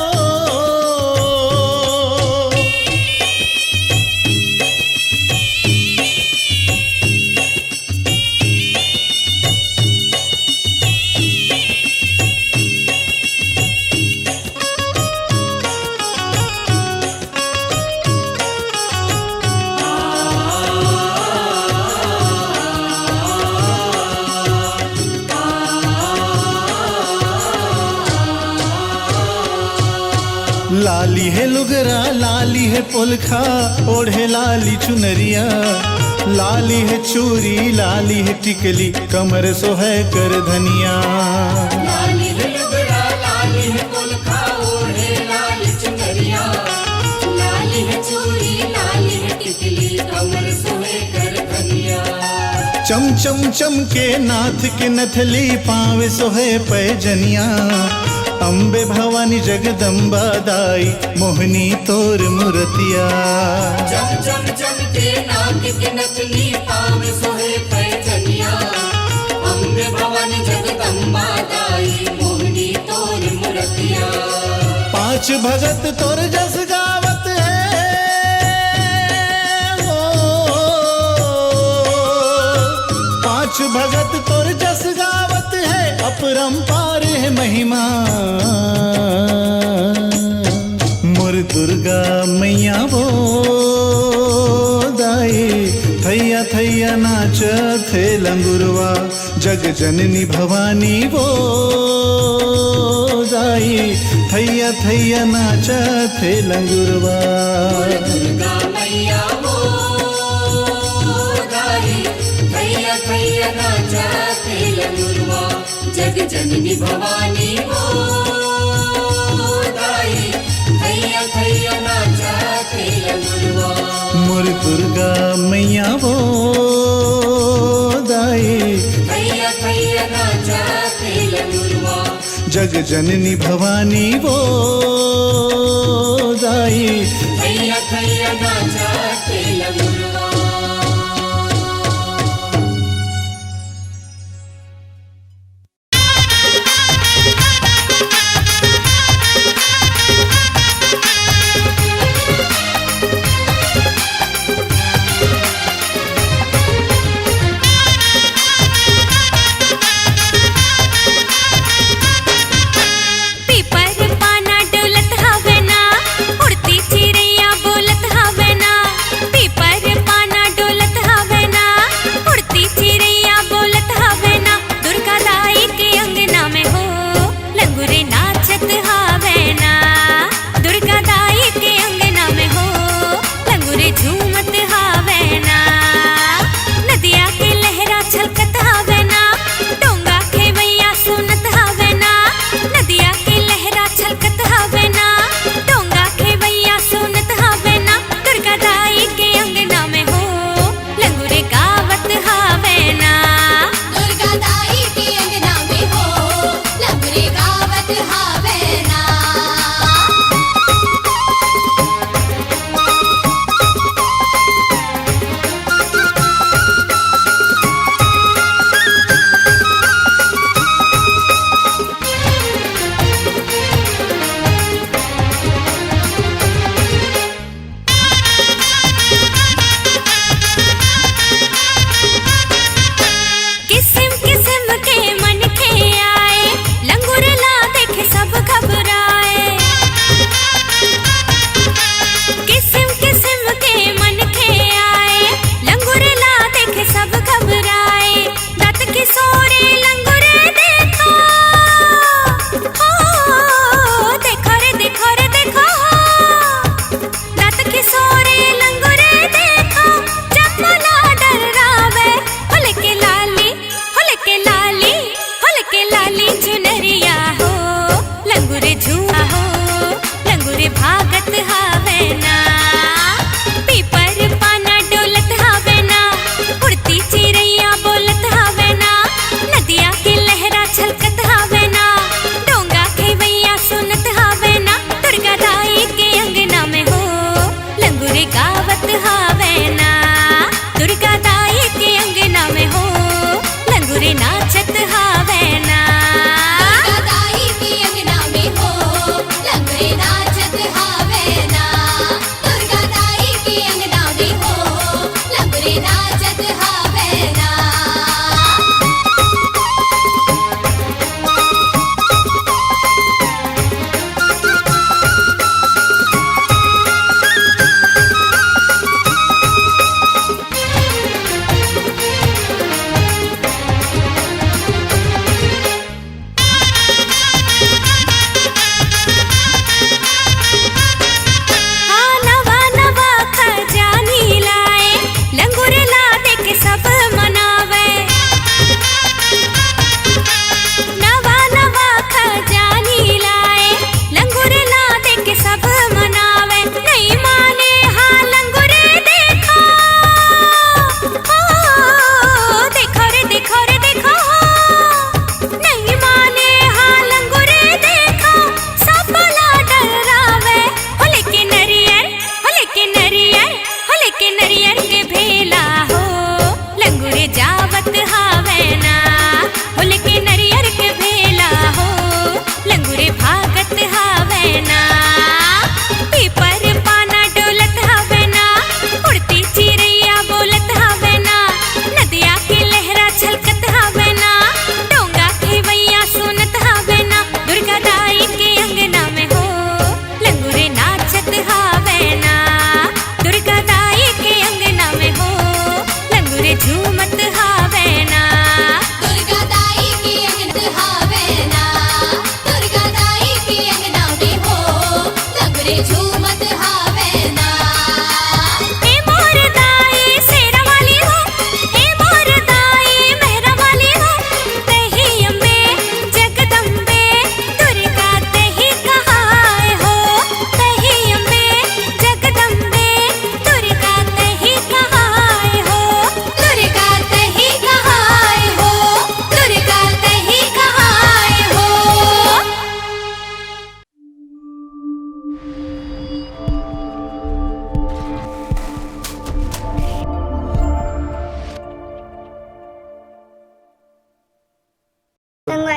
लाली है लुगरा लाली है पुलखा ओढ़े लाली चुनरिया, लाली है चूरी लाली है टिकली कमर सोहे कर धनिया। लाली है लुगड़ा लाली है पुलखा ओढ़े लाल चुनरिया, लाली है चूड़ी लाली है टिकली कमर सोहे कर धनिया। चम चम चम के नाथ के नथली पावे सोहे पैजनिया अम्बे भवानी जगदम्बा दाई मोहनी तोर मूर्तिया चम चम चम के नाक के नकली पाव सोहे पैजनिया अम्बे भवानी जगदम्बा दाई मोहनी तोर मूर्तिया पांच भगत तोर जस गावत है पांच भगत तोर जस गावत है अपरंपार है महिमा मोर दुर्गा मैया वो दाई थैया थैया नाच थे लंगुरवा जग जननी भवानी वो दाई थैया थैया नाच थे लंगुरवा दुर्गा मैया वो दाई थैया थैया नाचा थे लंगुरवा जग जननी भवानी वो दाई थैया थैया नाचा थे लंगुरवा मोर दुर्गा मैया वो दाई थैया थैया नाचा थे लंगुरवा जग जननी भवानी वो दाई थैया थैया नाचा थे लंगुरवा पीपर पाना डोलत हवे ना उड़ती चिड़ैया बोलत हवे ना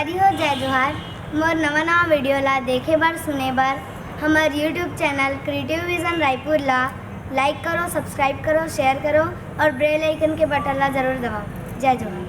संगवारी हो जय जोहार। मोर नवा वीडियो ला देखे बार सुने बार हमार YouTube channel creative vision Raipur ला लाइक करो, सब्सक्राइब करो, शेयर करो और बेल आइकन के बटन ला जरूर दबाओ। जय जोहार।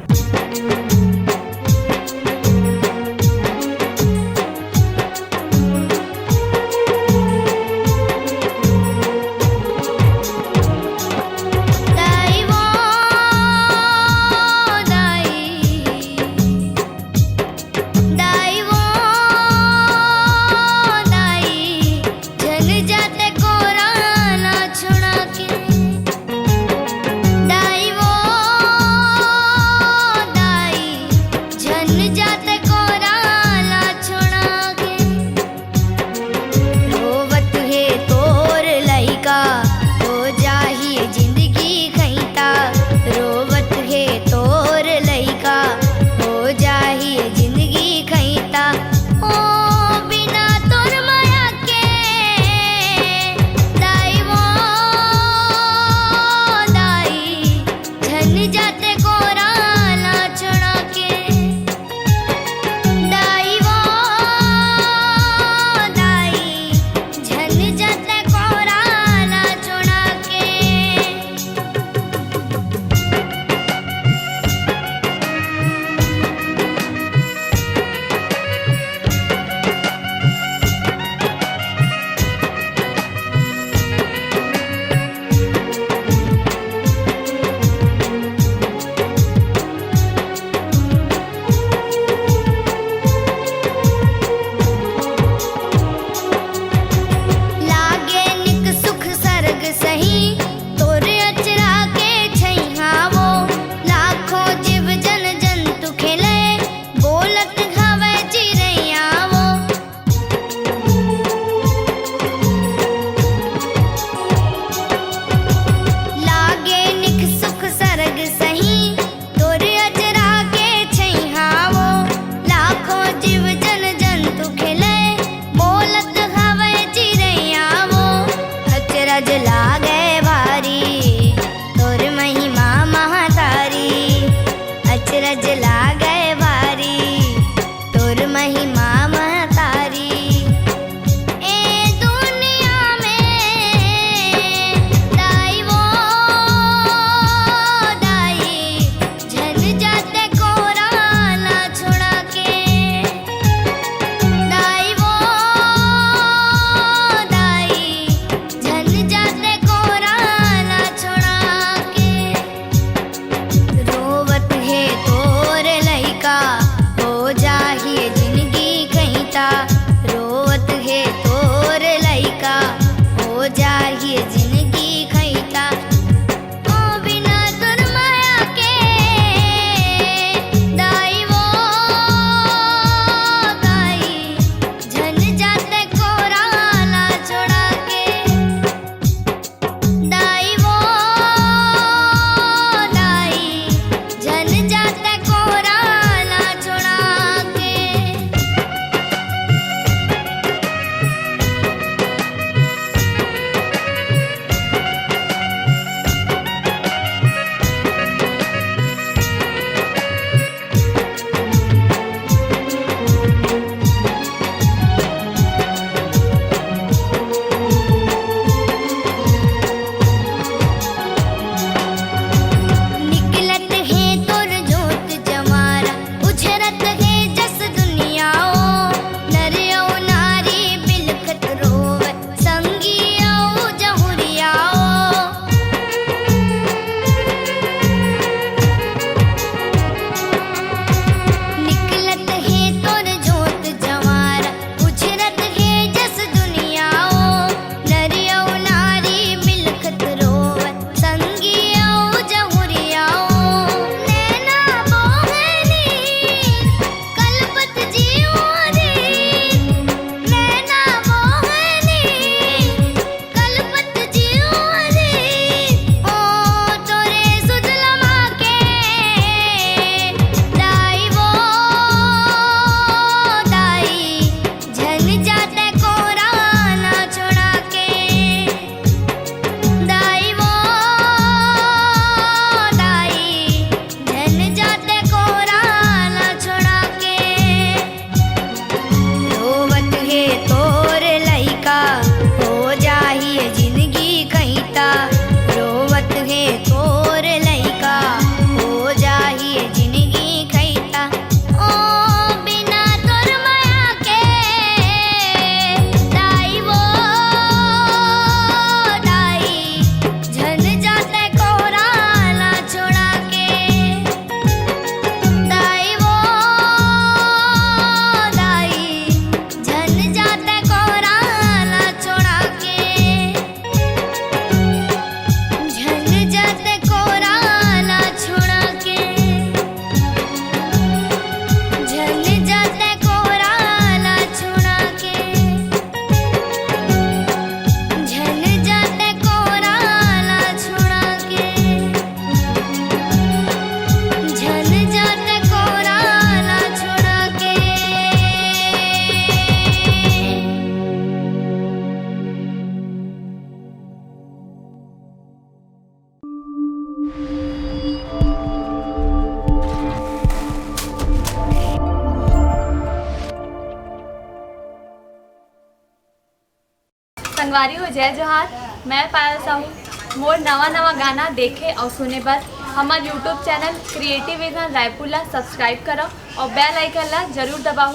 संगवारी हो जय जोहार। मैं पायल साहू। मोर नवा नवा गाना देखे और सुने बर हमार YouTube channel creative vision Raipur ला सब्सक्राइब करो और बेल आइकन ला जरूर दबाओ।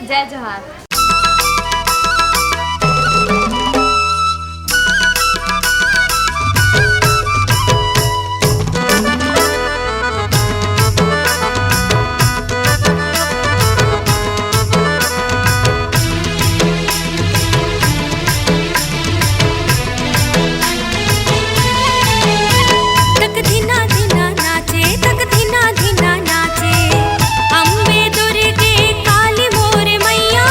जय जोहार। अम्बे दुर्गे काली मोर मैया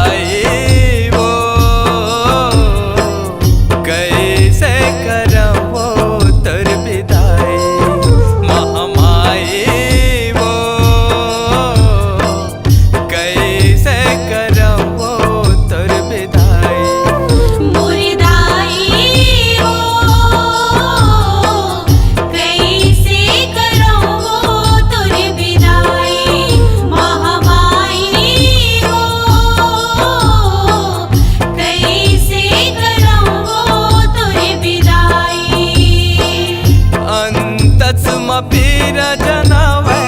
महामाई वो कैसे करवो तर विदाई महामाई वो कैसे करवो तर विदाई मुर्दाई हो कैसे करो तुर विदाई महामाई हो कैसे करो तुर विदाई अंतस म पीर जनावे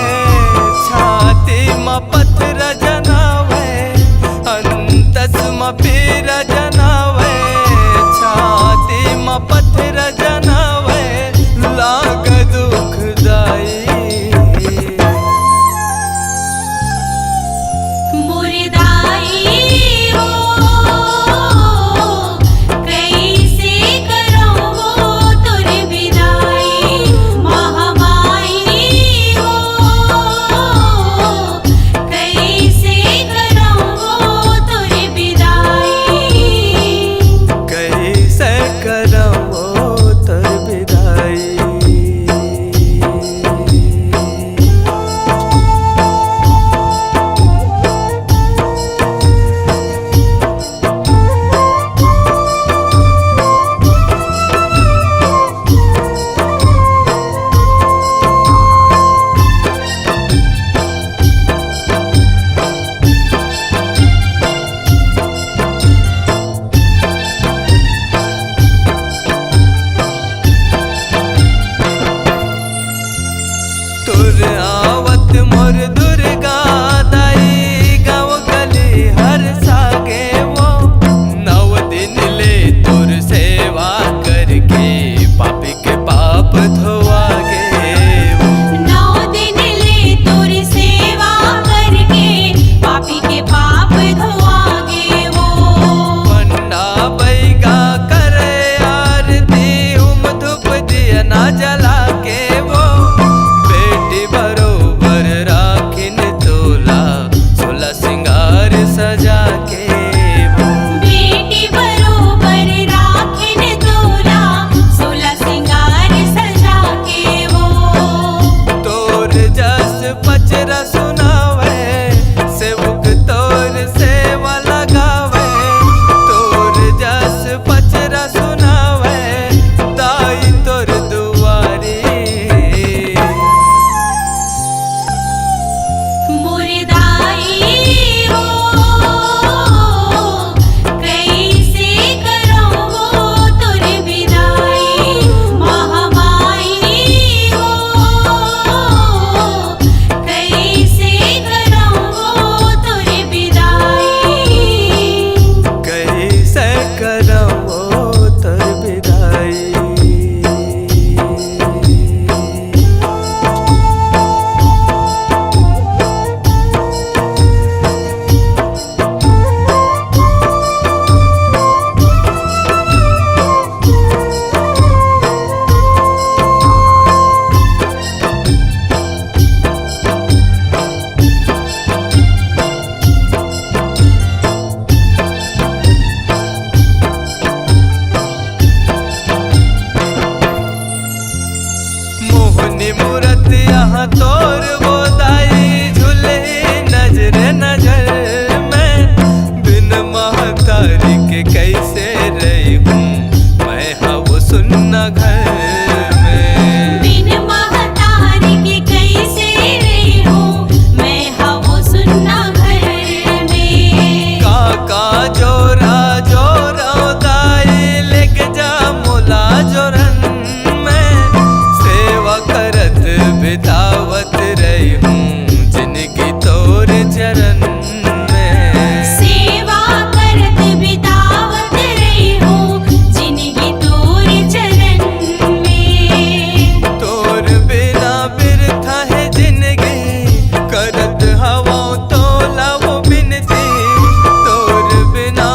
छाती म पत्थर जनावे अंतस म पीर जनावे छाती म पत्थर जनावे लाग दुखदाई मुर्दाई हो कैसे करो तुर विदाई महामाई हो कैसे करो तुर विदाई कैसे करवो तर विदाई तुर आवत मोर दुर्गा दाई गाँव गली हर सागे वो 9 दिन ले तुर सेवा करके पापी के पाप धोआगे वो 9 दिन ले तुर सेवा करके पापी के पाप धोआगे वो पंडा बैगा करे आरती उम धूप दिया ना जला के वो बेटी बरोबर राखिन तोला 16 सिंगार सजा के वो बेटी बरोबर राखिन तोला 16 सिंगार सजा के वो तोर जस पचरा सुनावे सेवक तोर सेवा लगावे तोर जस पचरा सुनावे दाई तोर दुआरी मुर्दाई हो कैसे करो तुर विदाई महामाई हो कैसे करो तुर विदाई कैसे करवो तर विदाई मोहनी मूरत यहाँ तोर वो दाई झूले नजर नजर में बिन महतारी के कैसे रही हूँ मैं हव सुनना घर में बिन महतारी के कैसे रही हूँ मैं हवो सुनना घर में काका जोरा जोरा दाई लेके जा मोला जोरन में सेवा करत बितावत रही हूँ जिनकी तोर चरण में सेवा करत बितावत रही हूँ जिनकी तोर चरण में तोर बिना बिरथा है जिंदगी करत हवा तो लव बिनती तोर बिना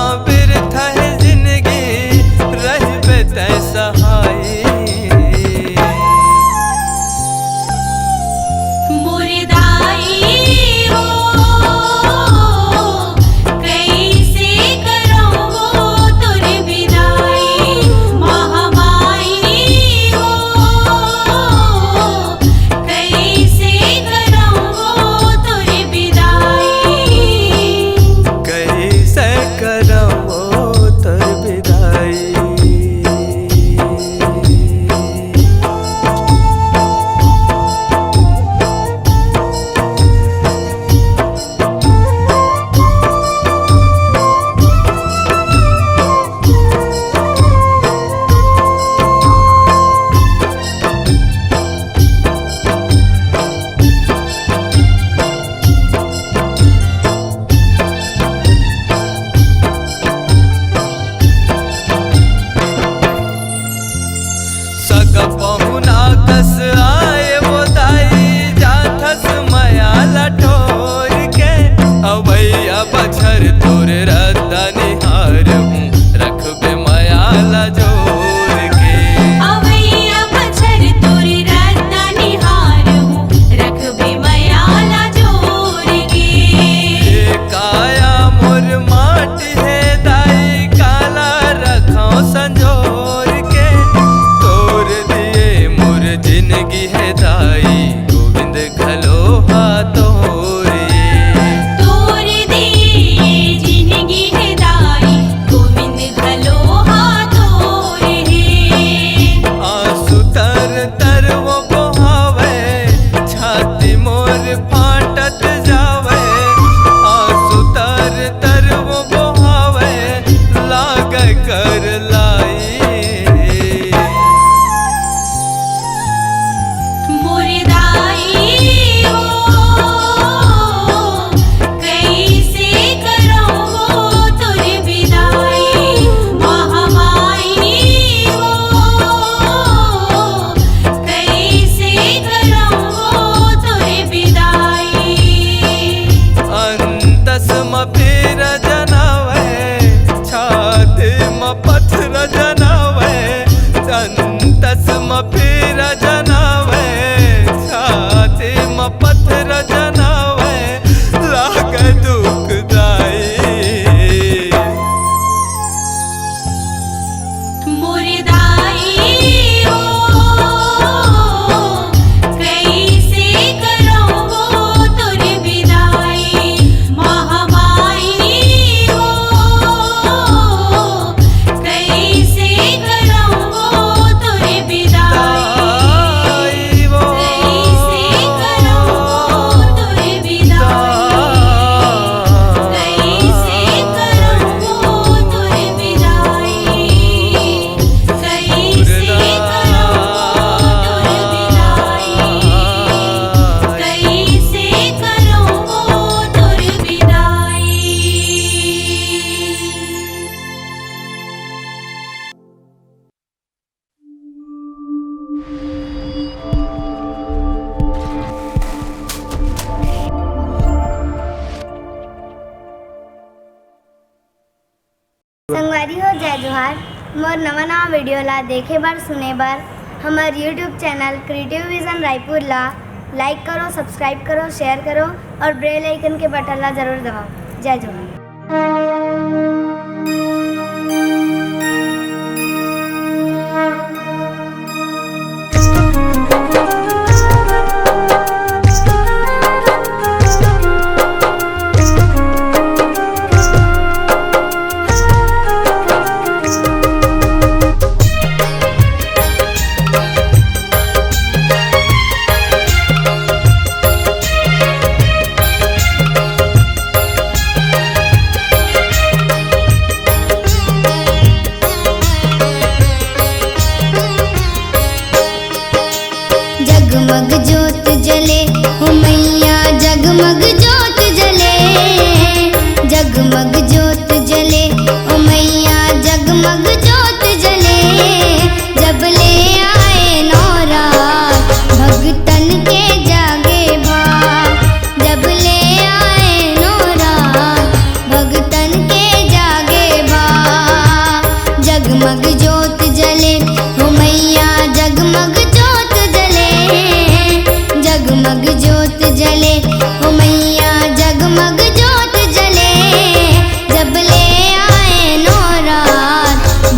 संगवारी हो जय जोहार। मोर नवा नवा वीडियो ला देखे बर सुने बर हमार YouTube channel creative vision Raipur ला लाइक करो, सब्सक्राइब करो, शेयर करो और बेल आइकन के बटन ला जरूर दबाओ। जय जोहार। जगमग ज्योत जले हो मैया, जगमग ज्योत जले, जगमग ज्योत जले ओ मैया, जगमग ज्योत जले। जब ले आए नौरात भगतन के जागे भाग, जब ले आए नौरात भगतन के जागे भाग। जगमग ज्योत जले हो मैया, जगमग ज्योत जले, जगमग ज्योत जले ओ मैया, जगमग ज्योत जले। जब ले आए नौरात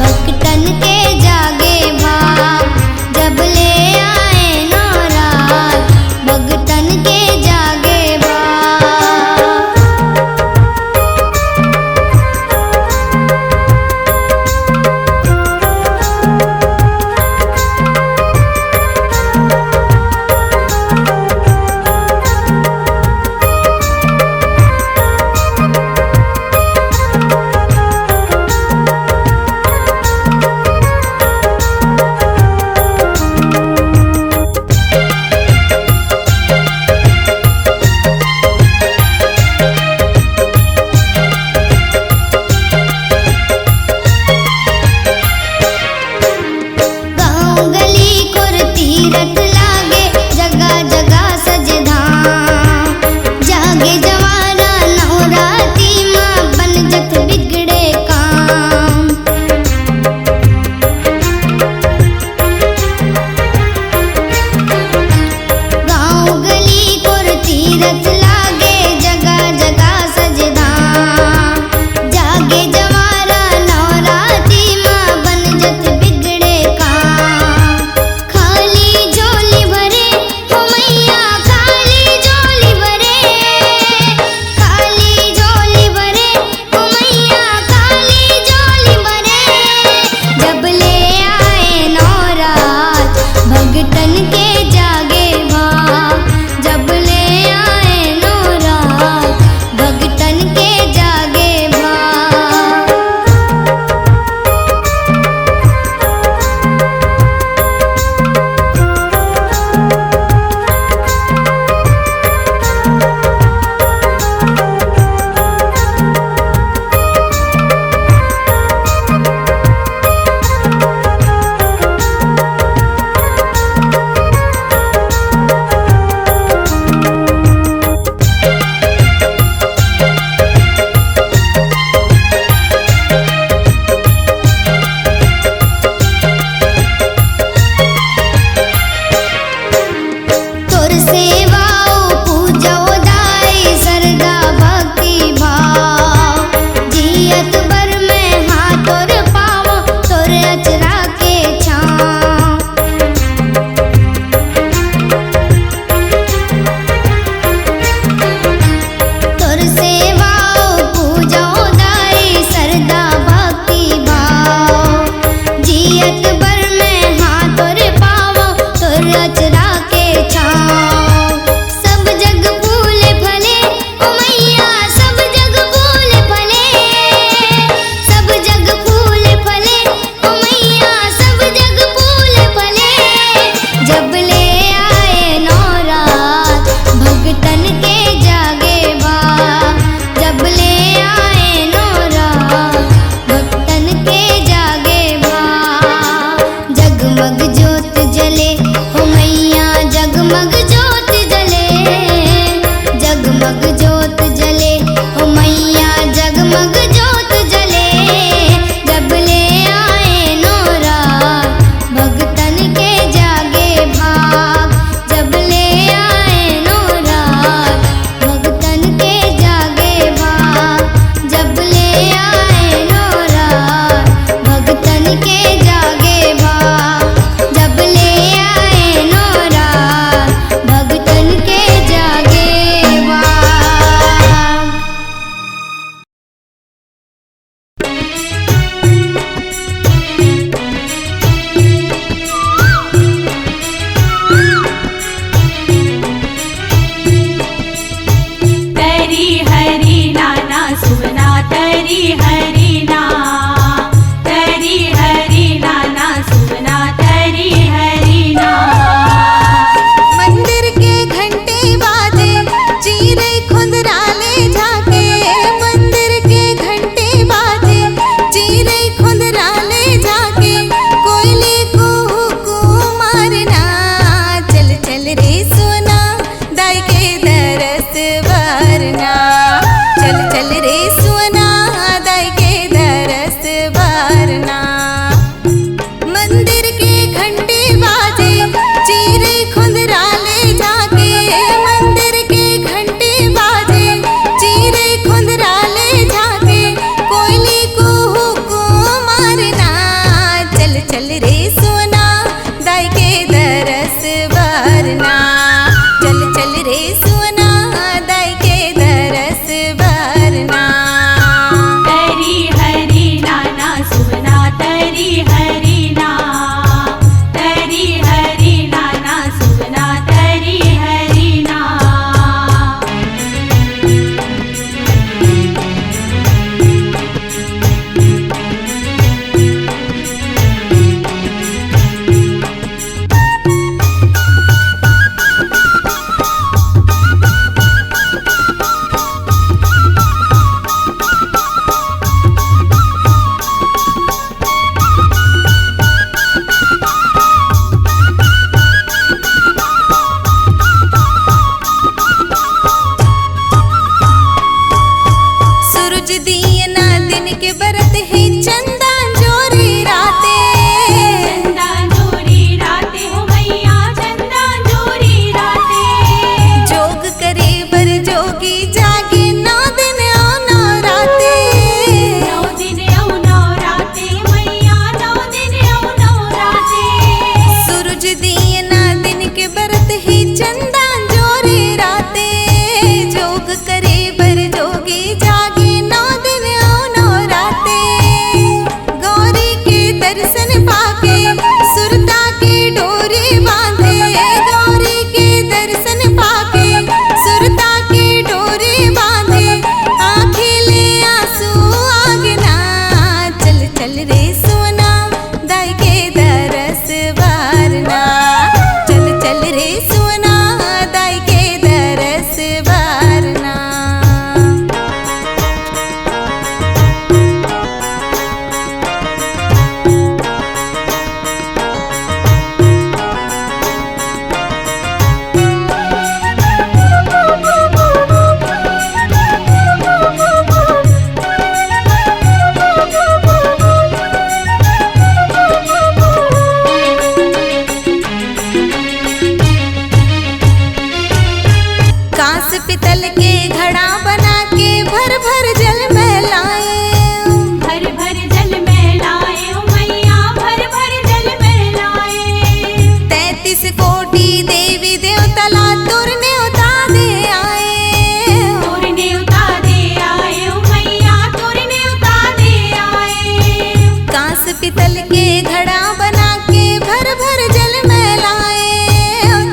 पितल के घड़ा बना के भर भर जल में लाए।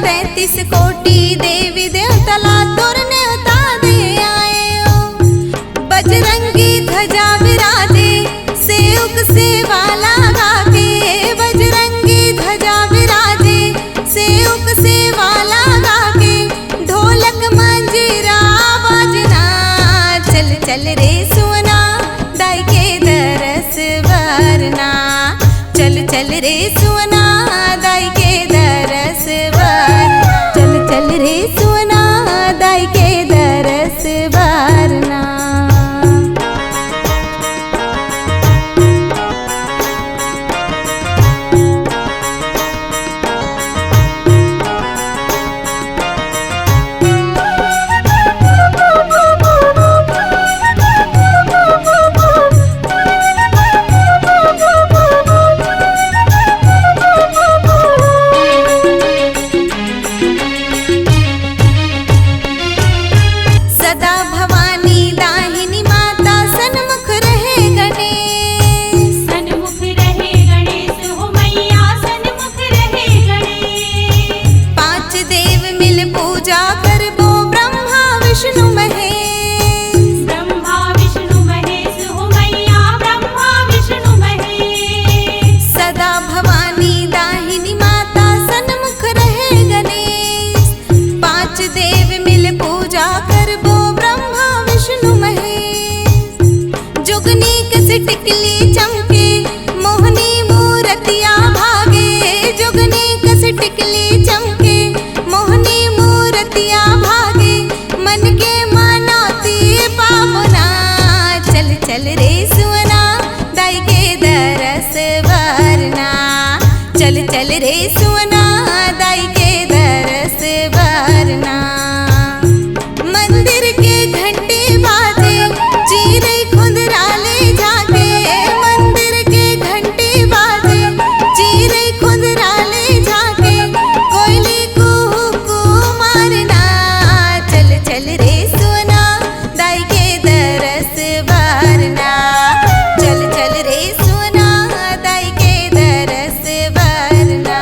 33 कोटि देवी देवतला तोरने उता दे आए। बजरंगी ध्वजा विराजे सेवक सेवा लगा के। बजरंगी ध्वजा विराजे सेवक सेवा लगा के। ढोलक मंजीरा बजना चल चल रे सोना दाई के दरस वरना। चल चल रे सोना दाई के दरस वरना। चल चल रे सोना दाई के दरस वरना। सदा भवानी दाहिनी माता सन्मुख रहे गणेश। सन्मुख रहे गणेश हो मैया सन्मुख रहे गणेश। 5 देव मिल पूजा करबो ब्रह्मा विष्णु महेश। ब्रह्मा विष्णु महेश हो मैया ब्रह्मा विष्णु महेश। सदा भवानी दाहिनी माता सन्मुख रहे गणेश। 5 देव मिल पूजा करबो ब्रह्मा विष्णु महेश। जुगनी कस टिकली चमके मोहनी मूर्तिया भागे। जुगनी कस टिकली चमके मोहनी मूर्तिया भागे। मन के मानौती पावना चल चल रे सुना दाई के दरस वरना। चल चल रे सुना दाई के दरस वरना। मंदिर के घंटे बाजे चीरे खुदराले जाके। मंदिर के घंटे बाजे चीरे खुदराले जाके। कोयली कुहू कू मारना चल चल रे सोना दाई के दरस वरना। चल चल रे सोना दाई के दरस वरना।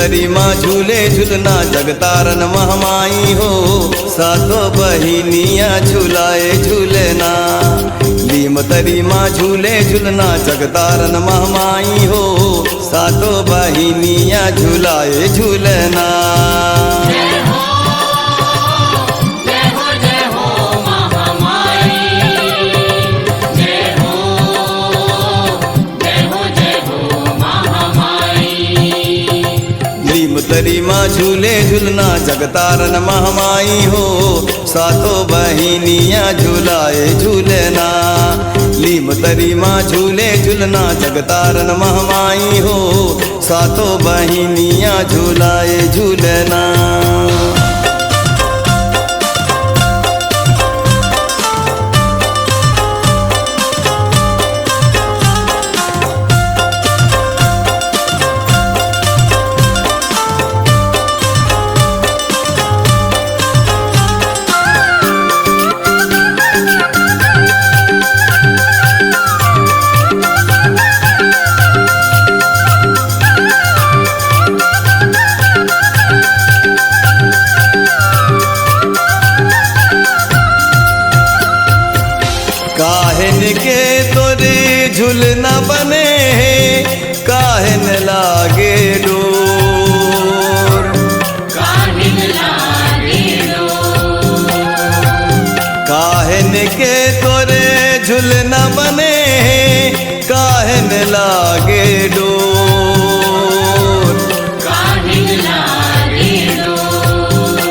तरी माँ झूले झूलना जगतारन महमाई हो, सातों बहिनिया झूलाए झूलना। लीम तरी माँ झूले झूलना जगतारन महमाई हो, सातों बहिनिया झूलाए झूलना। तरी माँ झूले झूलना जगतारन महमाई हो, सातों बहिनिया झूलाए झूलना। लीम तरी माँ झूले झूलना जगतारन महमाई हो, सातों बहिनिया झूलाए झूलना। काहन के तोरे झूलना बने काहन लागे डोर, काहन लागे डोर। काहन के तोरे झूलना बने काहन लागे डोर, काहन लागे डोर।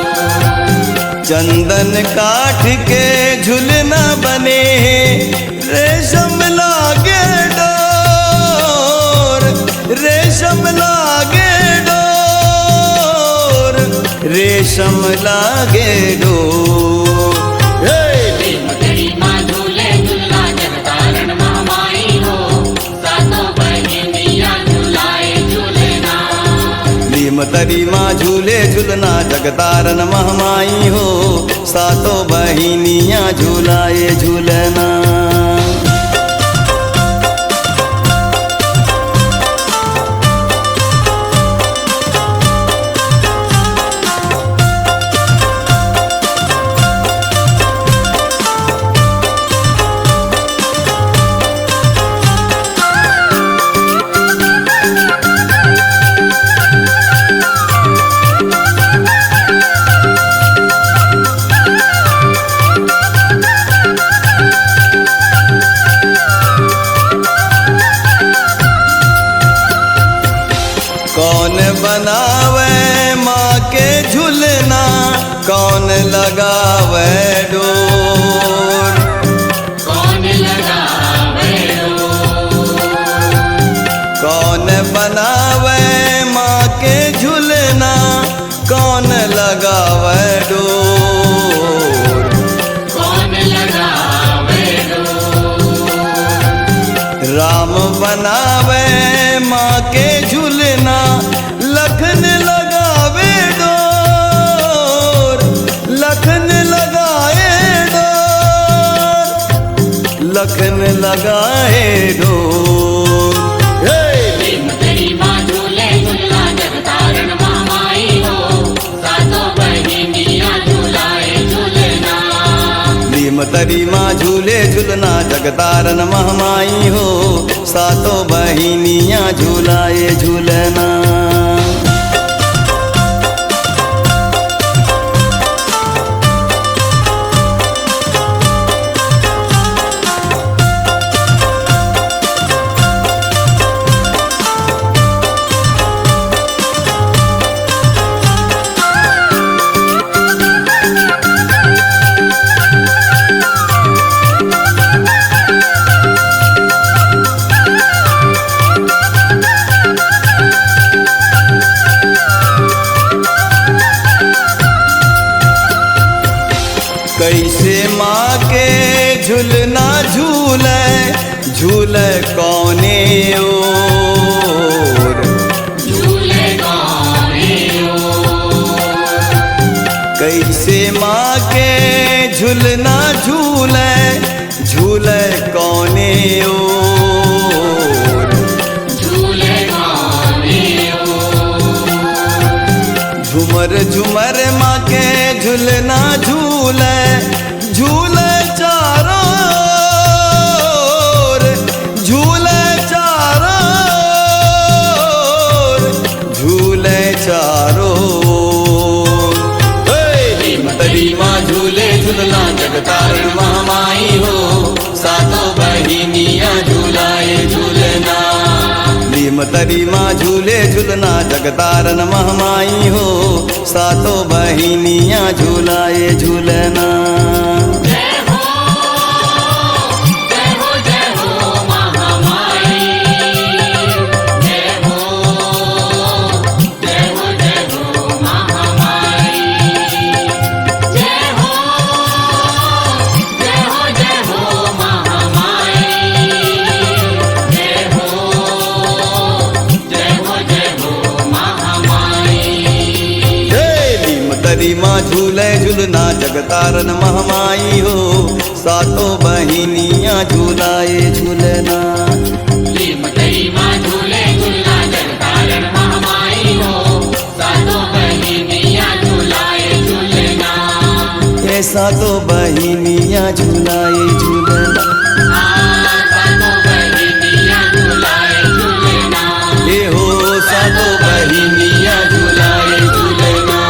चंदन काठ के झूलना बने रेशम लागे डोर, रेशम लागे डोर, रेशम लागे डोर। लीम तरी माँ झूले झूलना जगतारन महमाई हो, सातों बहिनिया झूलाए झूलना। लीम तरी माँ झूले झूलना जगतारन महमाई हो, सातों बहिनिया झूलाए झूलना। कौन बनावे माँ के झूलना, कौन लगावे डोर, कौन लगावे डोर। कौन बनावे माँ के झूलना, कौन लगावे डोर, कौन लगावे डोर। राम बनावे माँ के झूलना, लखन लगावे डोर, लखन लगाए डोर, लखन लगाए डोर। लीम तरी माँ झूले झूलना जगतारन महमाई हो, सातों बहिनिया झूलाए झूलना। लीम तरी माँ झूले झूलना जगतारन महमाई हो, सातों बहिनिया झूलाए झूलना। कैसे माँ के झूलना झूले झूले कौने ओर, झूले कौने ओर। कैसे माँ के झूलना झूले झूले कौने ओर, झूले कौने ओर। झूलना जगतारण महामाई हो सातों बहिनिया झूलाए झूलना। नीमतरी माँ झूले झूलना जगतारण महामाई हो सातों बहिनिया झूलाए झूलना। माँ झूले झूलना जगतारण महामाई हो सातों बहिनिया झूलाए झूलना। लीमतरी माँ झूले झूलना जगतारण महामाई हो सातों बहिनिया झूलाए झूलना। ये सातों बहिनिया झूलाए झूलना। सातों बहिनिया झूलाए झूलना। ये हो सातों बहिनिया झूलाए झूलना।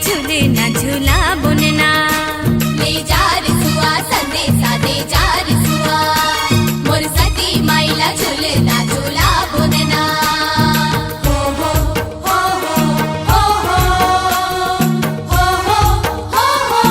झूलना झूला बुनना ले जा रिसुआ संदेशा दे जा रिसुआ मोर सती माइला झूलना झूला बुनना। हो हो हो हो हो हो हो हो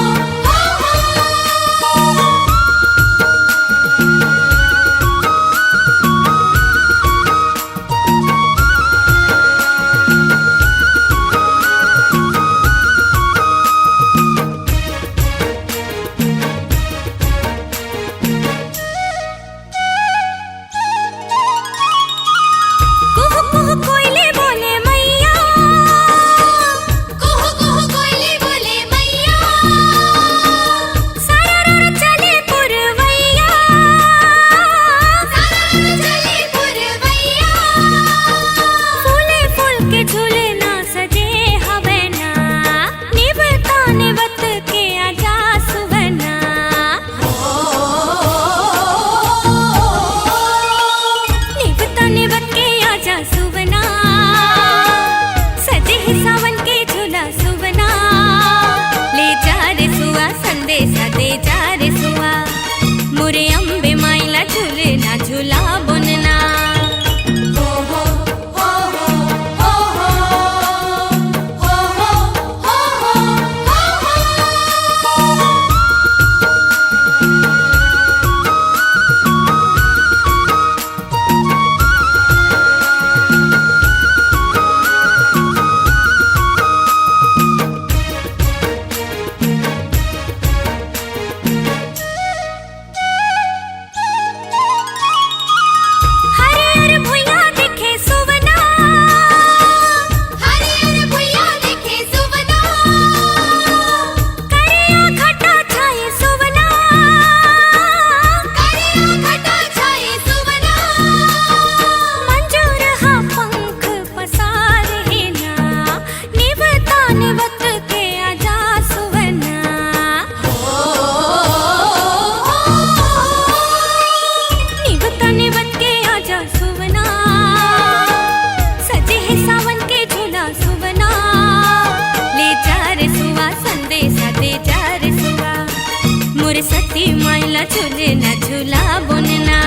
झूलना झूला बुनना।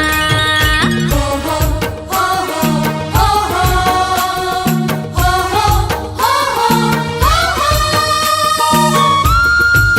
हो हो हो हो हो हो हो हो हो हो।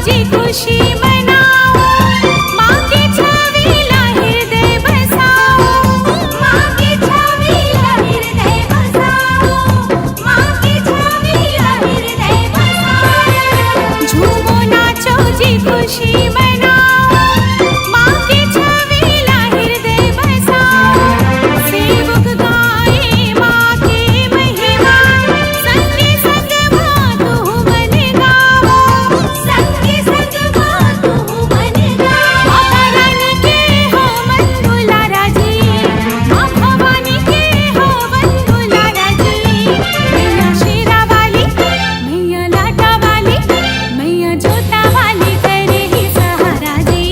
जी खुशी मनाओ, माँ की छवि ला हृदय बसाओ, माँ की छवि ला हृदय बसाओ, माँ की छवि ला हृदय बसाओ। झूमो नाचो जी खुशी मनाओ, माँ की छवि ला हृदय बसाओ। सेवक गाए माँ की महिमा, संगे संग माँ तू मन गाओ, संगे संग माँ तू मन गाओ। माता रानी के हो मन दुलारा जी, माँ भवानी के हो मन दुलारा जी। मैया शेरा वाली, मैया लाटा वाली, मैया जोता वाली करे ही सहारा जी,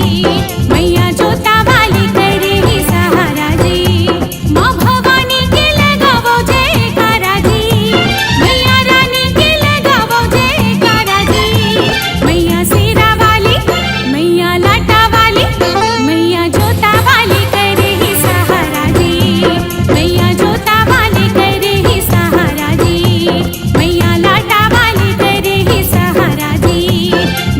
मैया जोता वाली करे ही सहारा जी। माँ भवानी के लगावो जयकारा जी, मैया रानी के लगावो जयकारा जी। मैया शेरा वाली, मैया लाटा वाली, मैया जोता वाली करे ही सहारा जी, मैया जोता वाली करे ही सहारा जी। मैया लाटा वाली करे ही सहारा जी,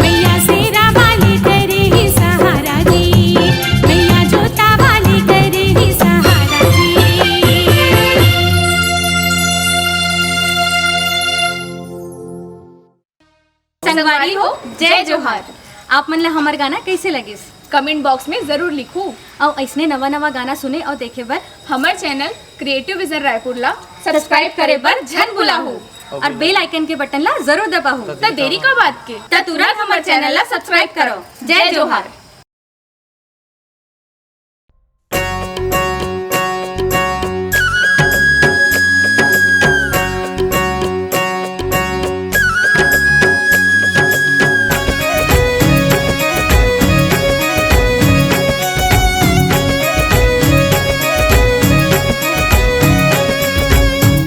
मैया शेरा वाली करे ही सहारा जी, मैया जोता वाली करे ही सहारा जी। संगवारी हो जय जोहार। आप मन ला हमार गाना कैसे लगिस? कमेंट बॉक्स में जरूर लिखू और ऐसने नवा नवा गाना सुने और देखे बर हमार चैनल क्रिएटिव विजन रायपुर ला सब्सक्राइब करे बर झन बुलाहू और बेल आइकन के बटन ला जरूर दबाहू। त देरी का बात के त तुरंत हमार चैनल ला सब्सक्राइब करो। जय जोहार।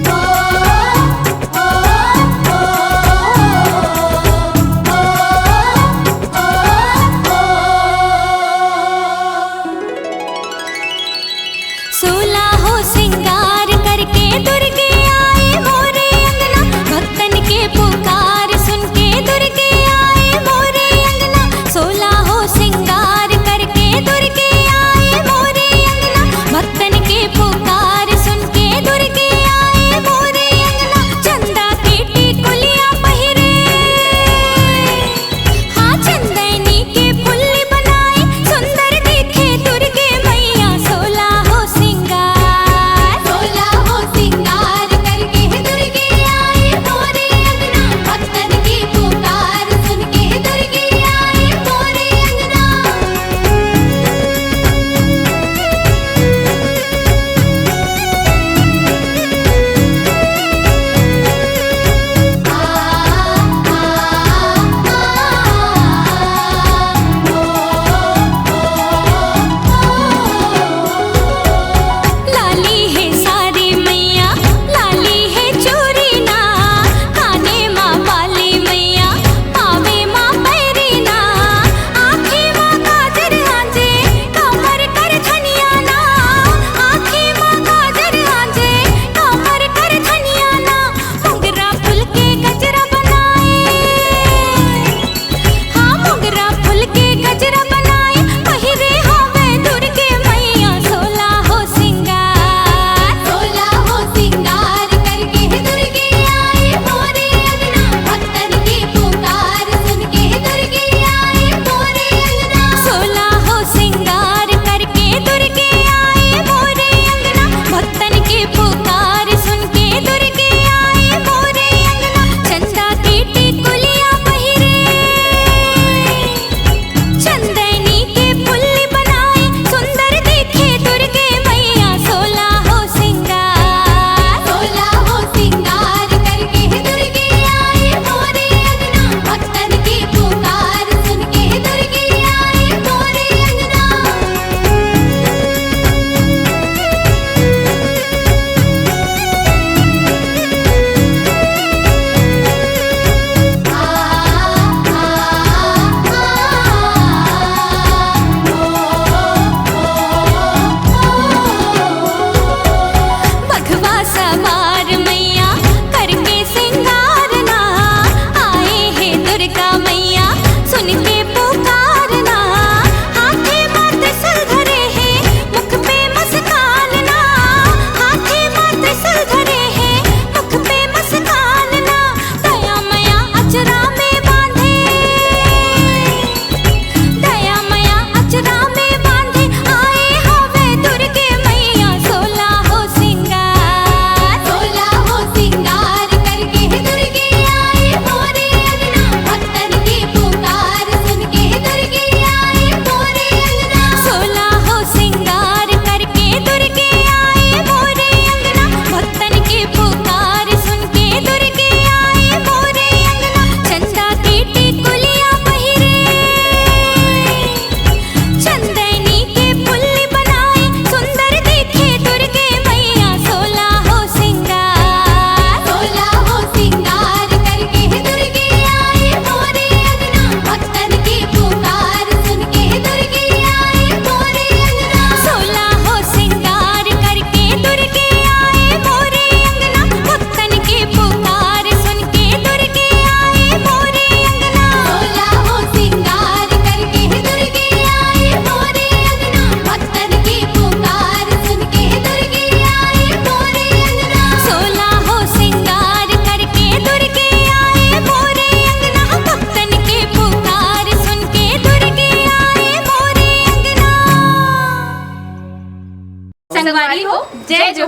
ओ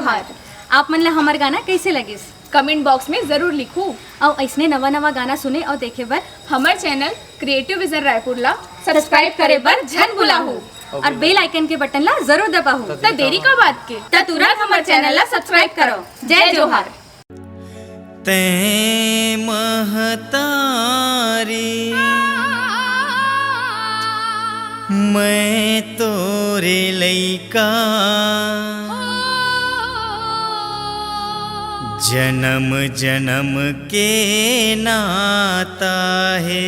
जोहार। आप मन ला हमार गाना कैसे लगिस? कमेंट बॉक्स में जरूर लिखू और ऐसने नवा नवा गाना सुने और देखे बर हमार चैनल क्रिएटिव विजन रायपुर ला सब्सक्राइब करे बर झन भुलाहू और बेल आइकन के बटन ला जरूर दबाहू। त देरी का बात के त तुरंत हमार चैनल ला सब्सक्राइब करो। जय जोहार। ते महतारी मैं तोरे लइका जन्म जन्म के नाता है।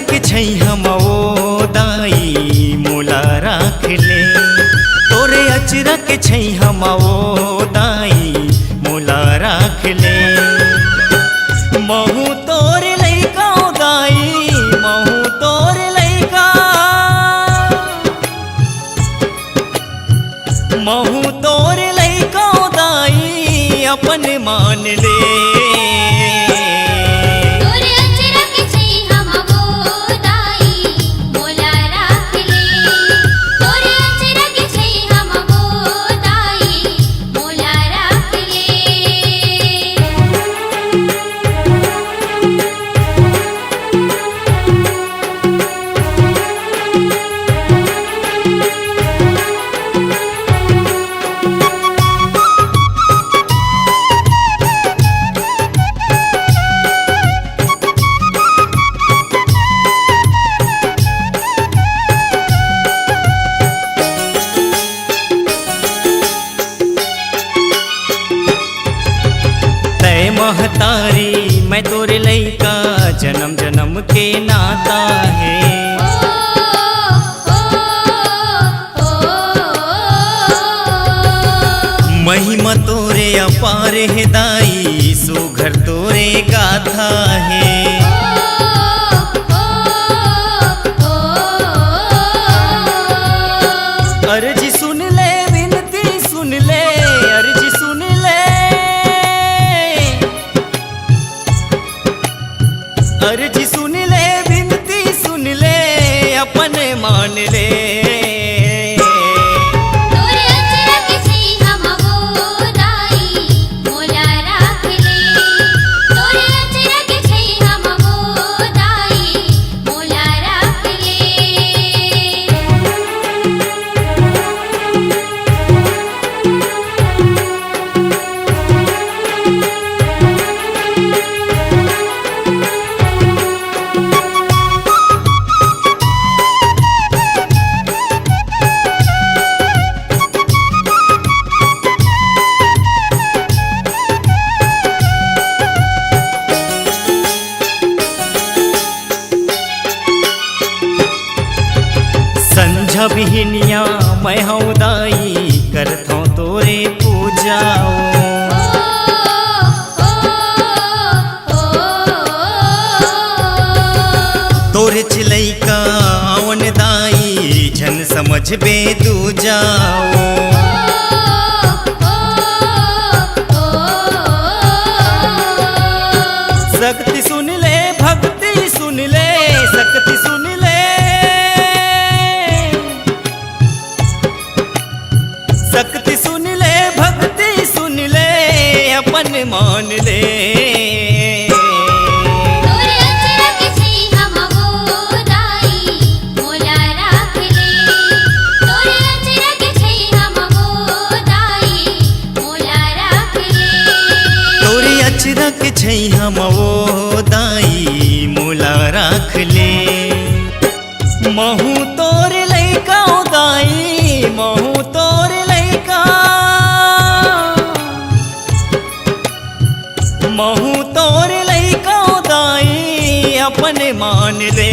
के छै हम ओ दाई मोला राख ले, तोरे अचरा के छै हम ओ दाई मोला राख ले। महू तोरे लइका दाई महू तोरे लइका, महू तोरे लइका दाई अपन मान ले। महतारी मैं तोरे लइका जन्म जन्म के नाता है। महिमा तोरे अपार है दाई सुघर तोरे गाथा है। अर्जी सुन ले विनती सुन ले, अर्जी सुन ले, अर्जी सुन ले विनती सुन ले अपन मान ले। तोरे अचरा के छै हम वो दाई मोला राख ले, तोरे अचरा के छै हम वो दाई मोला राख ले। संझा बिहनिया मैं हूँ दाई करथों तोरे पूजाओ। तोरे चिलैका आवन दाई झन समझ बे दू जाओ। शक्ति सुन ले भक्ति सुन ले, शक्ति सुन ले, शक्ति सुन ले भक्ति सुन ले अपन मान ले। तोरे अचरा के छै हम वो दाई मोला राख ले, तोरे अचरा के छै हम वो दाई मोला राख ले। तोरे अचरा के छै हम वो दाई मोला राख ले। महू तोरे लइका दाई महू तोरे लइका, महू तो मान ले